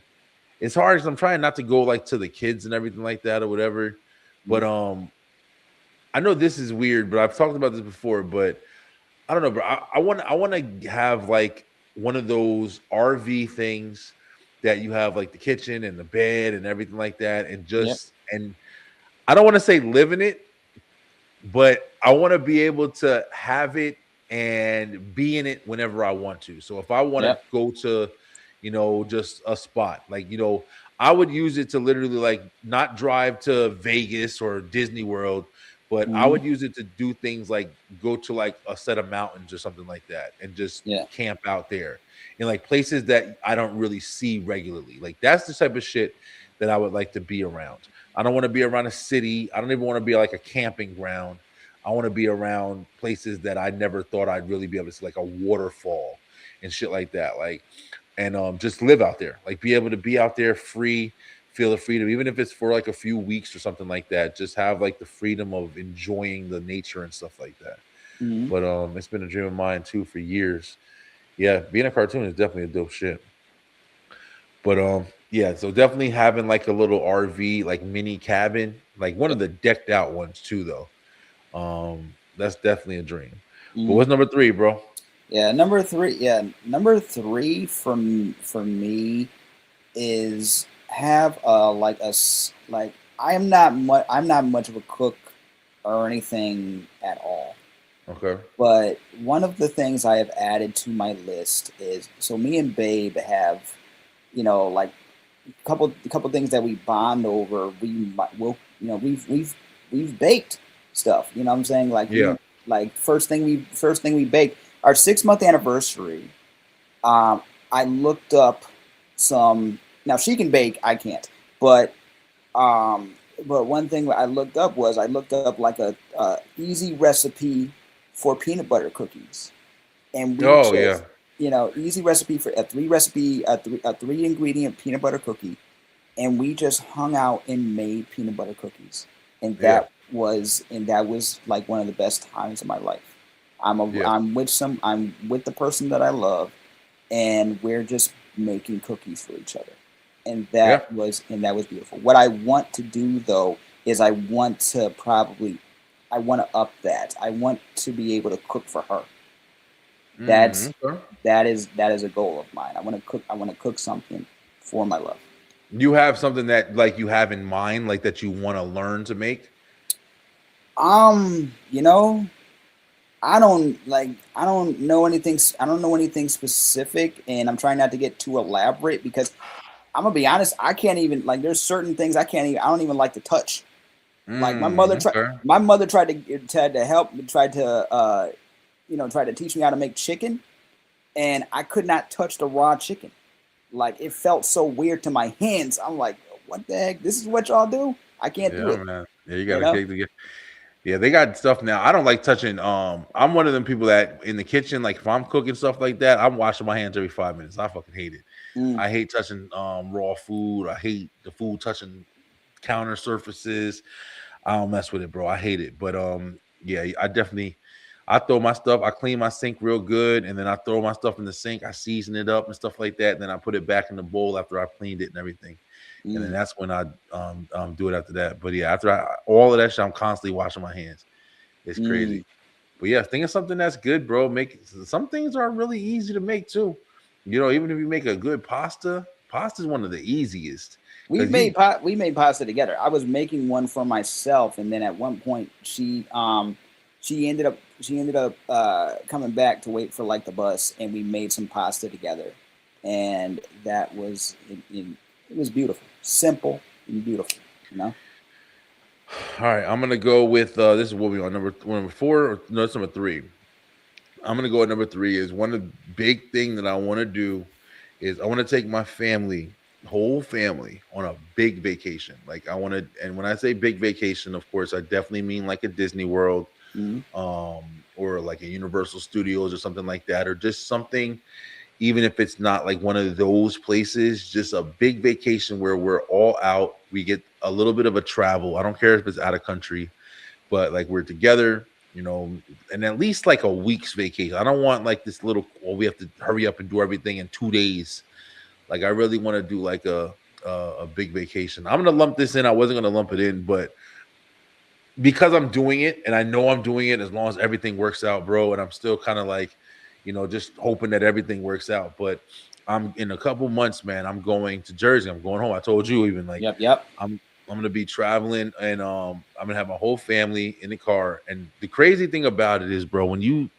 A: it's hard because I'm trying not to go like to the kids and everything like that or whatever. But I know this is weird, but I've talked about this before. But I don't know, bro. I want to have like one of those RV things that you have like the kitchen and the bed and everything like that, and and I don't want to say live in it, but I want to be able to have it and be in it whenever I want to. So if I want to go to, just a spot, like, I would use it to literally like not drive to Vegas or Disney World, but I would use it to do things like go to like a set of mountains or something like that and just camp out there in like places that I don't really see regularly. Like that's the type of shit that I would like to be around. I don't want to be around a city. I don't even want to be like a camping ground. I want to be around places that I never thought I'd really be able to see, like a waterfall and shit like that. Like, and just live out there, like be able to be out there free,
C: feel the freedom, even if it's for like a few weeks or something like that. Just have like the freedom of enjoying the nature and stuff like that.
D: Mhm.
C: But it's been a dream of mine too for years. Yeah, being a cartoon is definitely a dope shit. But yeah, so definitely having like a little RV, like mini cabin, like one of the decked out ones too, though. That's definitely a dream. But
D: Mhm.
C: what's number 3, bro?
D: Yeah, number three. Yeah, number three for me is have like I'm not much of a cook or anything at all.
C: Okay.
D: But one of the things I have added to my list is so me and Babe have, like a couple things that we bond over. We've baked stuff. You know what I'm saying? Like
C: Yeah.
D: first thing we baked our 6 month anniversary. Um, I looked up some. Now she can bake, I can't. Um, but one thing I looked up was I looked up like a easy recipe for peanut butter cookies, and we
C: Oh yeah.
D: just easy recipe for a three ingredient peanut butter cookie, and we just hung out and made peanut butter cookies, and
C: Yeah.
D: that was like one of the best times of my life.
C: Yeah.
D: I'm with the person that I love, and we're just making cookies for each other, and
C: Yeah.
D: that was beautiful. What I want to do though is I want to up that. I want to be able to cook for her. That's
C: Okay.
D: that is a goal of mine. I want to cook something for my love.
C: You have something that like you have in mind, like that you want to learn to make?
D: Um, you know, I don't know anything specific, and I'm trying not to get too elaborate because I'm gonna be honest, I can't even like there's certain things I don't even like to touch. Like
C: Okay.
D: my mother tried to help me, tried to teach me how to make chicken, and I could not touch the raw chicken. Like it felt so weird to my hands. I'm like, what the heck? This is what y'all do? I can't do
C: Yeah,
D: it.
C: man. Yeah, you
D: You
C: gotta
D: know?
C: kick the. Yeah, they got stuff now. I don't like touching. I'm one of them people that in the kitchen, like if I'm cooking stuff like that, I'm washing my hands every 5 minutes. I fucking hate it.
D: Mm,
C: I hate touching raw food. I hate the food touching counter surfaces. I don't mess with it, bro. I hate it. But yeah, I throw my stuff, I clean my sink real good, and then I throw my stuff in the sink, I season it up and stuff like that, and then I put it back in the bowl after I've cleaned it and everything. And then
D: mm,
C: that's when I do it after that. But yeah, all of that shit, I'm constantly washing my hands. It's
D: mm.
C: crazy. But yeah, think of something that's good, bro. Make some things are really easy to make too. Even if you make a good pasta is one of the easiest because you
D: We made pasta together. I was making one for myself, and then at one point she ended up coming back to wait for like the bus, and we made some pasta together, and it was beautiful, simple and beautiful. You know.
C: all right. I'm gonna go with this is what we on number 4. Or, no, it's number 3. I'm gonna go at number 3 is one of the big thing that I want to do is I want to take my family, whole family, on a big vacation. Like I want to, and when I say big vacation, of course, I definitely mean like a Disney World,
D: Mm,
C: or like a Universal Studios or something like that, or just something, even if it's not like one of those places, just a big vacation where we're all out. We get a little bit of a travel. I don't care if it's out of country, but like we're together, and at least like a week's vacation. I don't want like this little, well, we have to hurry up and do everything in 2 days. Like I really want to do like a big vacation. I'm gonna lump this in. I wasn't gonna lump it in, but because I'm doing it and I know I'm doing it as long as everything works out, bro. And I'm still kind of like, just hoping that everything works out. But I'm in a couple months, man. I'm going to Jersey. I'm going home. I told you even like
D: yep. Yep.
C: I'm gonna be traveling and I'm gonna have my whole family in the car. And the crazy thing about it is, bro, when your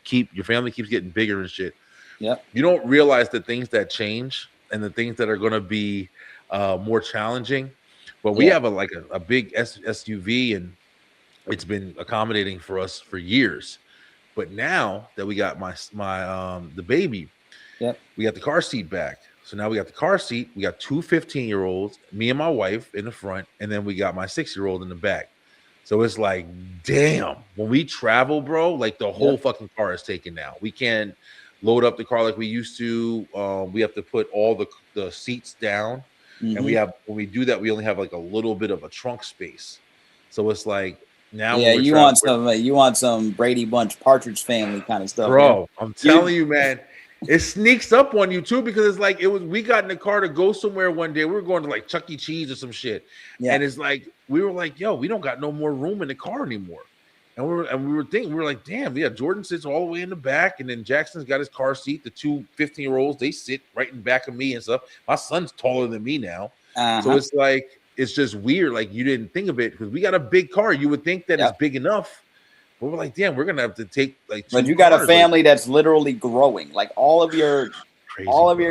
C: family keeps getting bigger and shit,
D: Yep.
C: you don't realize the things that change and the things that are gonna be more challenging. But we
D: Yeah.
C: have a big SUV, and it's been accommodating for us for years. But now that we got the baby,
D: Yep.
C: we got the car seat back. So now we got the car seat. We got two 15-year-olds, me and my wife in the front, and then we got my 6-year-old in the back. So it's like, damn, when we travel, bro, like the whole
D: Yep.
C: fucking car is taken now. We can't load up the car like we used to. We have to put all the seats down. and when we do that, we only have like a little bit of a trunk space. So it's like now
D: Yeah,
C: when
D: you want some Brady Bunch Partridge Family kind of stuff,
C: bro, I'm telling you, man, it sneaks up on you too, because it's like we got in the car to go somewhere one day. We were going to like Chuck E. Cheese or some shit.
D: Yeah.
C: And it's like we were like, yo, we don't got no more room in the car anymore. And we were like, damn, yeah, Jordan sits all the way in the back, and then Jackson's got his car seat. The two 15-year-olds, they sit right in back of me and stuff. My son's taller than me now. So it's like, it's just weird. Like, you didn't think of it because we got a big car. You would think that it's big enough. But we're like, damn, we're gonna have to take like.
D: But you got a family that's literally growing. Like all of your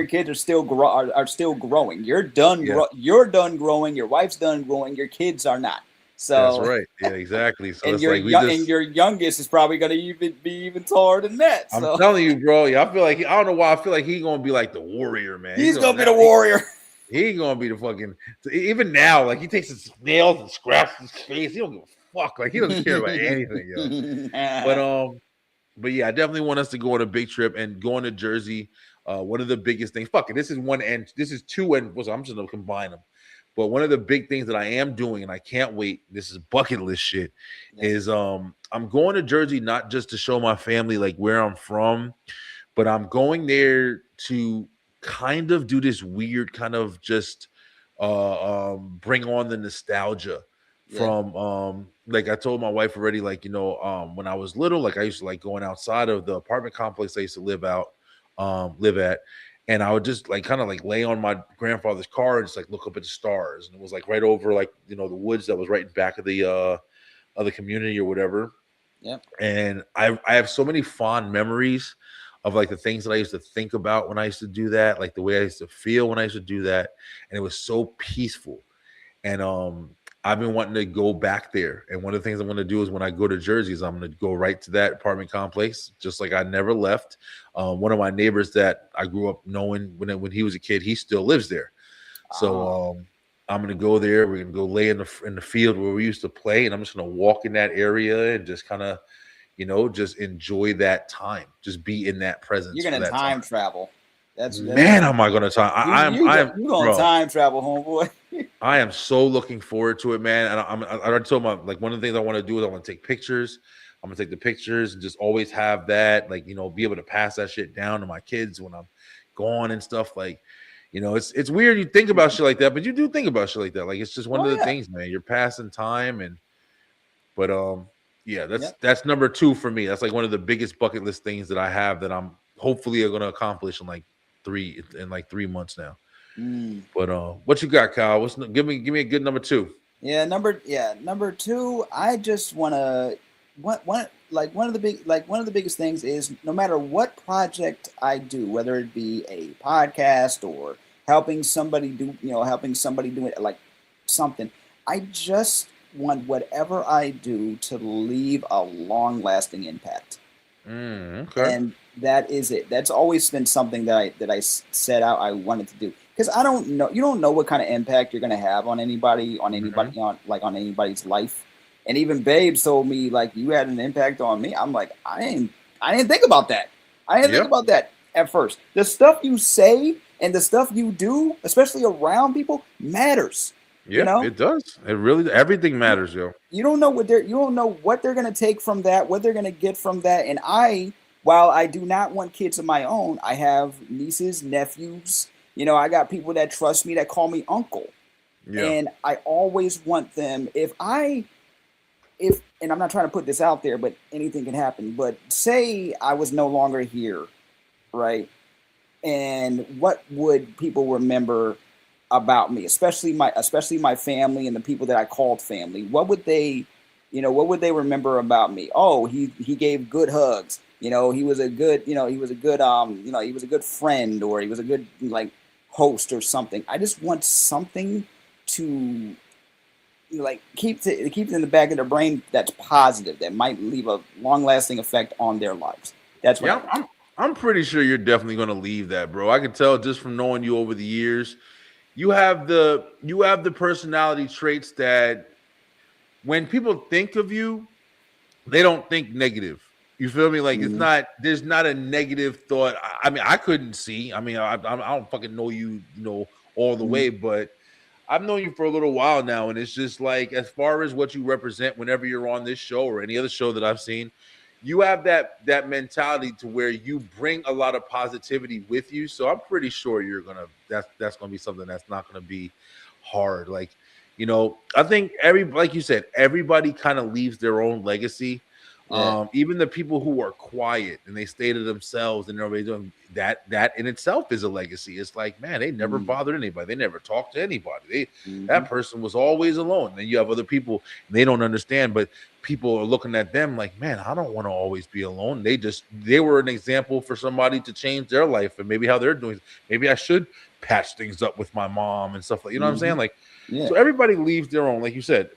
D: kids are still still growing. You're done. You're done growing. Your wife's done growing. Your kids are not. So
C: that's right. Yeah, exactly. So
D: and
C: it's
D: your
C: like
D: and your youngest is probably gonna be even taller than that. So.
C: I'm telling you, bro. Yeah, I feel like I don't know why I feel like he's gonna be like the warrior, man.
D: He's gonna be the warrior.
C: He gonna be the fucking. Even now, like he takes his nails and scraps his face. He don't give a fuck. Like he doesn't care about anything, yo. But yeah, I definitely want us to go on a big trip and going to Jersey. One of the biggest things. Fuck it. This is one end. This is two end. So I'm just gonna combine them. But one of the big things that I am doing, and I can't wait, this is bucket list shit, is I'm going to Jersey not just to show my family like where I'm from, but I'm going there to kind of do this weird kind of just bring on the nostalgia from like I told my wife already, like, you know, when I was little, like I used to like going outside of the apartment complex I used to live at. And I would just like kind of like lay on my grandfather's car and just like look up at the stars. And it was like right over like, you know, the woods that was right in back of the community or whatever.
D: Yeah.
C: And I have so many fond memories of like the things that I used to think about when I used to do that, like the way I used to feel when I used to do that. And it was so peaceful. And I've been wanting to go back there. And one of the things I'm going to do is when I go to Jersey is I'm going to go right to that apartment complex, just like I never left. One of my neighbors that I grew up knowing when he was a kid, he still lives there. So I'm going to go there. We're going to go lay in the field where we used to play. And I'm just going to walk in that area and just kind of, you know, just enjoy that time. Just be in that presence.
D: You're going to time travel. That's
C: man, am I going to time? I'm
D: going to time travel, homeboy.
C: I am so looking forward to it, man. And I told my, like, one of the things I want to do is I want to take pictures. I'm gonna take the pictures and just always have that, like, you know, be able to pass that shit down to my kids when I'm gone and stuff. Like, you know, it's weird you think about shit like that, but you do think about shit like that. Like, it's just one of the things, man. You're passing time, but yeah, that's number 2 for me. That's like one of the biggest bucket list things that I have that I'm hopefully going to accomplish in like 3 months now. But what you got, Kyle? Give me a good number 2.
D: Number 2. I just want to one of the biggest things is no matter what project I do, whether it be a podcast or helping somebody do it, like something, I just want whatever I do to leave a long-lasting impact.
C: Okay.
D: And that is it. That's always been something that I set out I wanted to do. Because I don't know, you don't know what kind of impact you're gonna have on anybody, on anybody's life. And even Babes told me, like, you had an impact on me. I'm like, I didn't think about that. I didn't think about that at first. The stuff you say and the stuff you do, especially around people, matters.
C: Yeah, you know? It does. It really, everything matters, yo.
D: You don't know what they're gonna take from that, what they're gonna get from that. And while I do not want kids of my own, I have nieces, nephews. You know, I got people that trust me, that call me uncle. Yeah. And I always want them, and I'm not trying to put this out there, but anything can happen. But say I was no longer here, right? And what would people remember about me, especially my family and the people that I called family? What would they remember about me? Oh, he gave good hugs. You know, he was a good friend, or he was a good like host or something. I just want something to like keep it in the back of their brain that's positive, that might leave a long-lasting effect on their lives. That's what
C: I'm pretty sure you're definitely going to leave that, bro. I can tell just from knowing you over the years. You have the personality traits that when people think of you, they don't think negative. You feel me? Like there's not a negative thought. I mean, I couldn't see. I mean, I don't fucking know you know all the way, but I've known you for a little while now, and it's just like, as far as what you represent whenever you're on this show or any other show that I've seen, you have that mentality to where you bring a lot of positivity with you. So I'm pretty sure you're gonna that's gonna be something that's not gonna be hard. Like, I think like you said, everybody kind of leaves their own legacy.
D: Yeah.
C: Even the people who are quiet and they stay to themselves and everybody doing that in itself is a legacy. It's like, man, they never bothered anybody. They never talked to anybody. That person was always alone. And you have other people, and they don't understand, but people are looking at them like, man, I don't want to always be alone. They were an example for somebody to change their life and maybe how they're doing. Maybe I should patch things up with my mom and stuff like, you know what I'm saying? Like, so everybody leaves their own, like you said,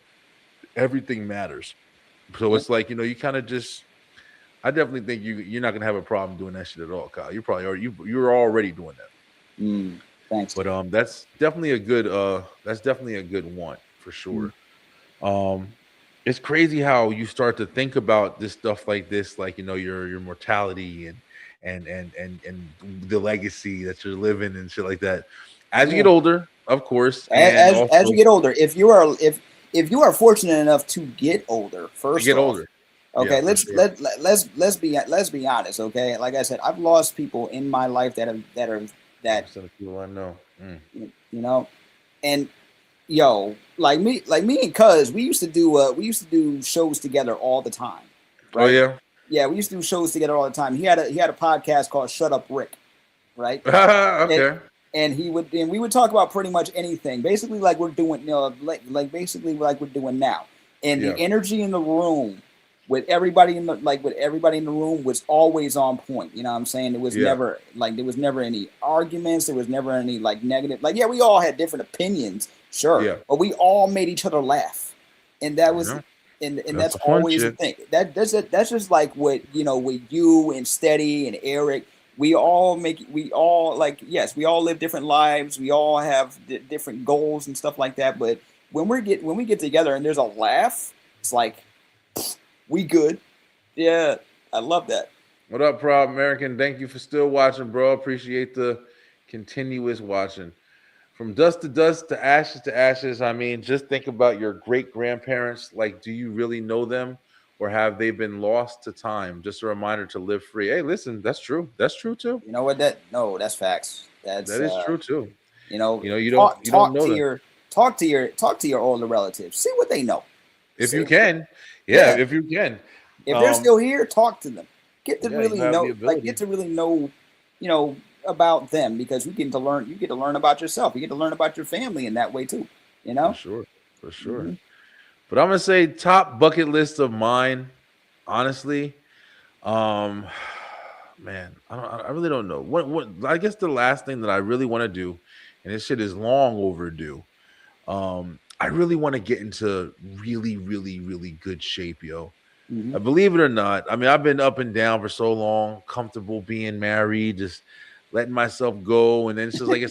C: everything matters. So it's like, you kind of just, I definitely think you're not gonna have a problem doing that shit at all, Kyle. You probably are. You're already doing that.
D: Thanks.
C: But that's definitely a good one for sure. It's crazy how you start to think about this stuff like this, like, your mortality and the legacy that you're living and shit like that. As you get older, of course,
D: as you get older, if you are fortunate enough to get older, older. Okay,
C: yeah,
D: let's be honest. Okay, like I said, I've lost people in my life that
C: people I know,
D: and like me and Cuz, we used to do shows together all the time. Right?
C: Oh yeah,
D: yeah, we used to do shows together all the time. He had a podcast called Shut Up Rick, right?
C: Okay.
D: And we would talk about pretty much anything, basically like we're doing, basically like we're doing now. And the energy in the room with everybody in the room was always on point. You know what I'm saying? There was never any arguments. There was never any negative. We all had different opinions, sure, but we all made each other laugh, and that was. And that's always the thing. That's just like what with you and Steady and Eric. We all live different lives. We all have different goals and stuff like that. But when we get together and there's a laugh, it's like we good. Yeah, I love that.
C: What up, Proud American? Thank you for still watching, bro. Appreciate the continuous watching. From dust to ashes. I mean, just think about your great grandparents. Like, do you really know them? Or have they been lost to time? Just a reminder to live free. Hey, listen, that's true. That's true too.
D: You know what? That's facts. That
C: is true too.
D: You don't know talk to your older relatives. See what they know.
C: If you can. Yeah, if you can.
D: If they're still here, talk to them. Get to really know, about them, because you get to learn about yourself. You get to learn about your family in that way too.
C: For sure. Mm-hmm. But I'm gonna say top bucket list of mine, honestly. Man, I really don't know. What I guess the last thing that I really want to do, and this shit is long overdue. I really want to get into really, really, really good shape, yo. Believe it or not, I mean, I've been up and down for so long, comfortable being married, just letting myself go, and then it's just like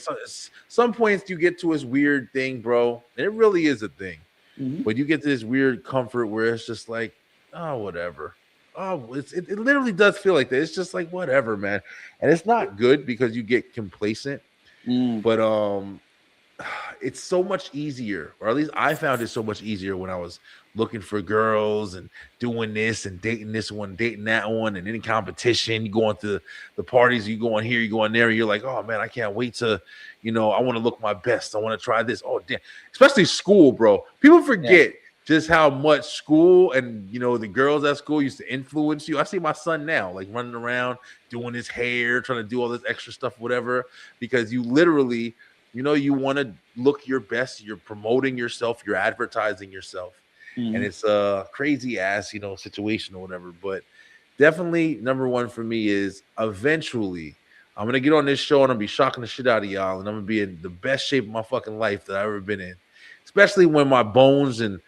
C: some points you get to this weird thing, bro, and it really is a thing. But you get to this weird comfort where it's just like, oh, whatever. Oh, it literally does feel like that. It's just like, whatever, man. And it's not good because you get complacent. But it's so much easier, or at least I found it so much easier when I was looking for girls and doing this and dating this one, dating that one, and any competition. You go into the parties, you go on here, you go on there, and you're like, oh man, I can't wait to, I want to look my best. I want to try this. Oh damn, especially school, bro. People forget just how much school and the girls at school used to influence you. I see my son now, like running around doing his hair, trying to do all this extra stuff, whatever, because you literally, you want to look your best. You're promoting yourself. You're advertising yourself. And it's a crazy ass, situation or whatever. But definitely number one for me is eventually I'm going to get on this show and I'm going to be shocking the shit out of y'all. And I'm going to be in the best shape of my fucking life that I've ever been in. Especially when my bones and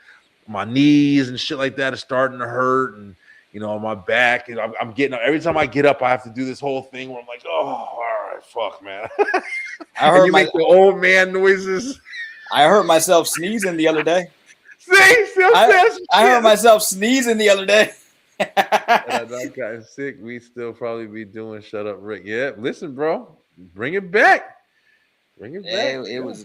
C: my knees and shit like that are starting to hurt. And, my back. And I'm getting up. Every time I get up, I have to do this whole thing where I'm like, oh, all right, fuck, man.
D: I heard
C: make the old man noises.
D: I heard myself sneezing the other day.
C: I
D: heard myself sneezing the other day.
C: I've gotten sick. We still probably be doing Shut Up Rick. Yeah, listen, bro. Bring it back. Bring it
D: Yeah,
C: back.
D: it was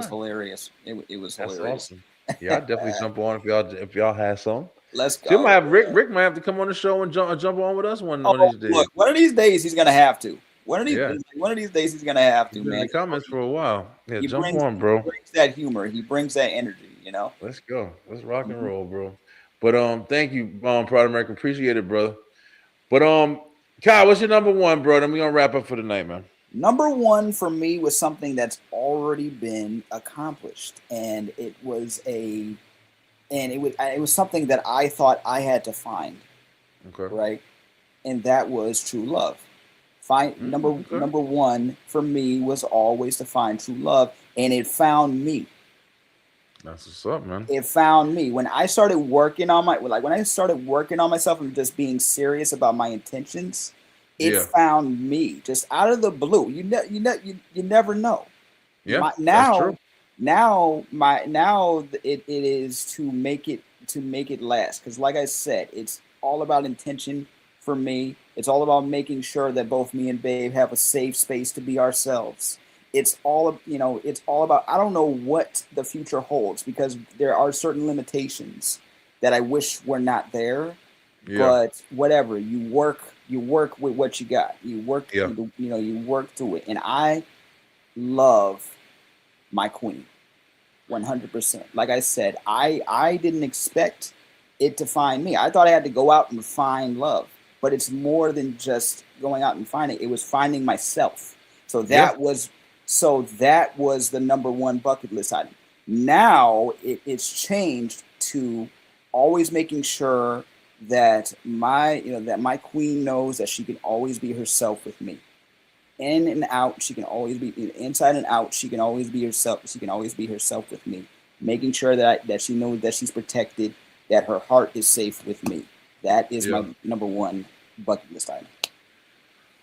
D: hilarious. It was
C: That's
D: hilarious.
C: awesome. Yeah, I definitely jump on if y'all have some.
D: Let's
C: Jim might
D: go.
C: have Rick might have to come on the show and jump on with us one
D: Oh,
C: of these days.
D: look, one of these days he's gonna have to.
C: Yeah,
D: One of these days he's gonna have
C: he's
D: to,
C: been in
D: man.
C: the comments for a while. Yeah,
D: He
C: jump
D: brings
C: on, bro.
D: that humor. He brings that energy. You know.
C: Let's go. Let's rock and
D: Mhm.
C: roll, bro. But thank you, Proud American. Appreciate it, brother. But Kyle, what's your number one, bro? Then we gonna wrap up for the night, man.
D: Number one for me was something that's already been accomplished, and it was something that I thought I had to find,
C: Okay.
D: right? And that was true love. Find
C: Okay.
D: number one for me was always to find true love, and it found me.
C: That's what's up, man.
D: It found me when I started working on when I started working on myself and just being serious about my intentions. It
C: Yeah.
D: found me just out of the blue. You never know.
C: Yeah. That's
D: Now
C: true.
D: it is to make it last, because like I said, it's all about intention for me. It's all about making sure that both me and Babe have a safe space to be ourselves. It's all it's all about, I don't know what the future holds, because there are certain limitations that I wish were not there.
C: Yeah.
D: But whatever, you work with what you got. You work
C: Yeah.
D: you work through it. And I love my queen 100%. Like I said, I didn't expect it to find me. I thought I had to go out and find love, but it's more than just going out and finding. It was finding myself. So that was the number one bucket list item. Now it's changed to always making sure that my queen knows that she can always be herself with me. In and out, she can always be inside and out. She can always be herself. She can always be herself with me, making sure that she knows that she's protected, that her heart is safe with me. That is my number one bucket list item.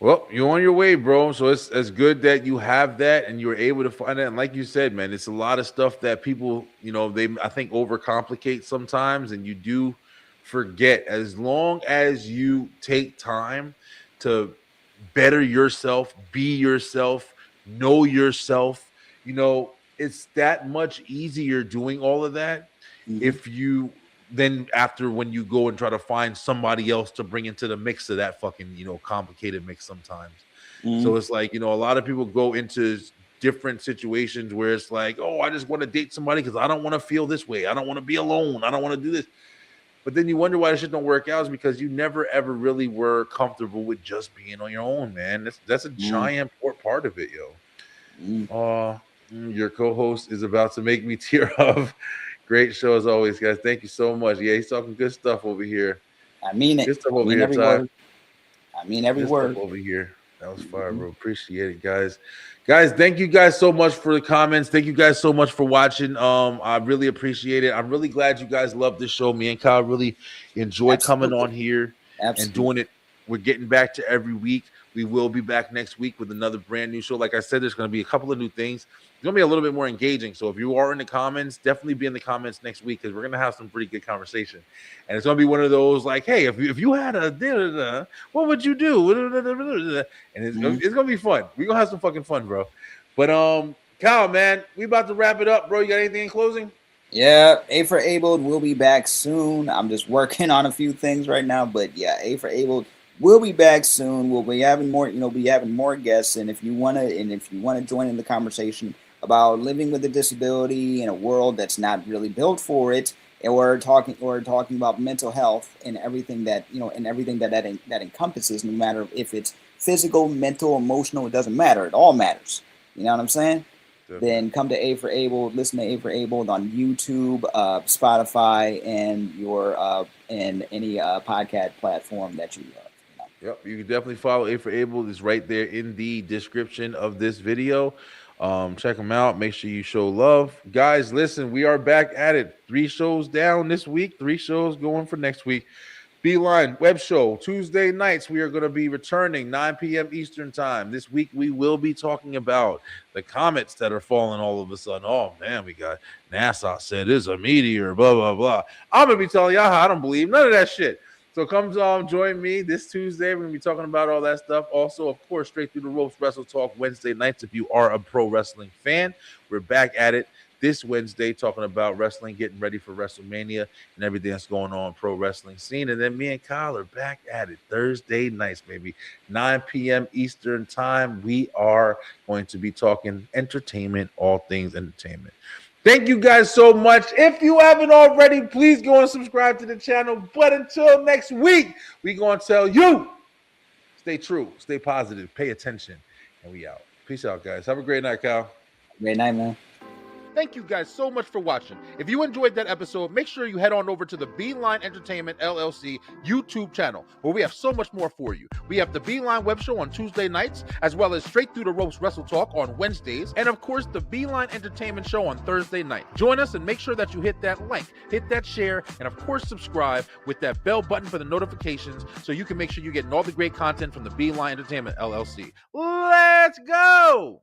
C: Well, you're on your way, bro. So it's good that you have that and you were able to find it. And like you said, man, it's a lot of stuff that people, they I think overcomplicate sometimes, and you do forget. As long as you take time to better yourself, be yourself, know yourself, it's that much easier doing all of that if you then after when you go and try to find somebody else to bring into the mix of that fucking complicated mix sometimes. So it's like, a lot of people go into different situations where it's like, oh, I just want to date somebody because I don't want to feel this way, I don't want to be alone, I don't want to do this. But then you wonder why this shit don't work out, is because you never ever really were comfortable with just being on your own, man. That's a giant part of it, yo. Your co-host is about to make me tear up. Great show as always, guys. Thank you so much. Yeah, he's talking good stuff over here.
D: I mean it.
C: Good stuff
D: I
C: over
D: mean
C: here,
D: every
C: Ty.
D: word. I mean every
C: Good
D: word.
C: stuff over here. That was fire, bro. Appreciate it, guys. Guys, thank you guys so much for the comments. Thank you guys so much for watching. I really appreciate it. I'm really glad you guys love this show. Me and Kyle really enjoy coming on here and doing it. We're getting back to every week. We will be back next week with another brand new show. Like I said, there's going to be a couple of new things. It's going to be a little bit more engaging. So if you are in the comments, definitely be in the comments next week, because we're going to have some pretty good conversation. And it's going to be one of those like, hey, if you had a what would you do? And it's going to be fun. We're going to have some fucking fun, bro. But Kyle, man, we about to wrap it up, bro. You got anything in closing?
D: Yeah, A for Abled will be back soon. I'm just working on a few things right now, but yeah, A for Abled will be back soon. We'll be having more guests, and if you want to join in the conversation about living with a disability in a world that's not really built for it, and we're talking about mental health and everything that that encompasses, no matter if it's physical, mental, emotional, it doesn't matter. It all matters. You know what I'm saying? Definitely. Then come to A for Abled, listen to A for Abled on YouTube, Spotify, and any podcast platform that you love.
C: Yep, you can definitely follow A for Able. It's right there in the description of this video. Check them out. Make sure you show love. Guys, listen, we are back at it. 3 shows down this week, 3 shows going for next week. Beeline Web Show, Tuesday nights. We are going to be returning 9 p.m. Eastern time. This week, we will be talking about the comets that are falling all of a sudden. Oh, man, we got NASA said it's a meteor, blah, blah, blah. I'm going to be telling y'all how I don't believe none of that shit. So come join me this Tuesday. We're going to be talking about all that stuff. Also, of course, Straight Through the Ropes Wrestle Talk Wednesday nights. If you are a pro wrestling fan, we're back at it this Wednesday talking about wrestling, getting ready for WrestleMania and everything that's going on in pro wrestling scene. And then me and Kyle are back at it Thursday nights, maybe 9 p.m. Eastern time. We are going to be talking entertainment, all things entertainment. Thank you guys so much. If you haven't already, please go and subscribe to the channel. But until next week, we're going to tell you, stay true, stay positive, pay attention, and we out. Peace out, guys. Have a great night, Kyle.
D: Great night, man.
A: Thank you guys so much for watching. If you enjoyed that episode, make sure you head on over to the Beeline Entertainment LLC YouTube channel, where we have so much more for you. We have the Beeline Web Show on Tuesday nights, as well as Straight Through the Ropes Wrestle Talk on Wednesdays, and of course, the Beeline Entertainment Show on Thursday night. Join us and make sure that you hit that like, hit that share, and of course, subscribe with that bell button for the notifications so you can make sure you're getting all the great content from the Beeline Entertainment LLC. Let's go!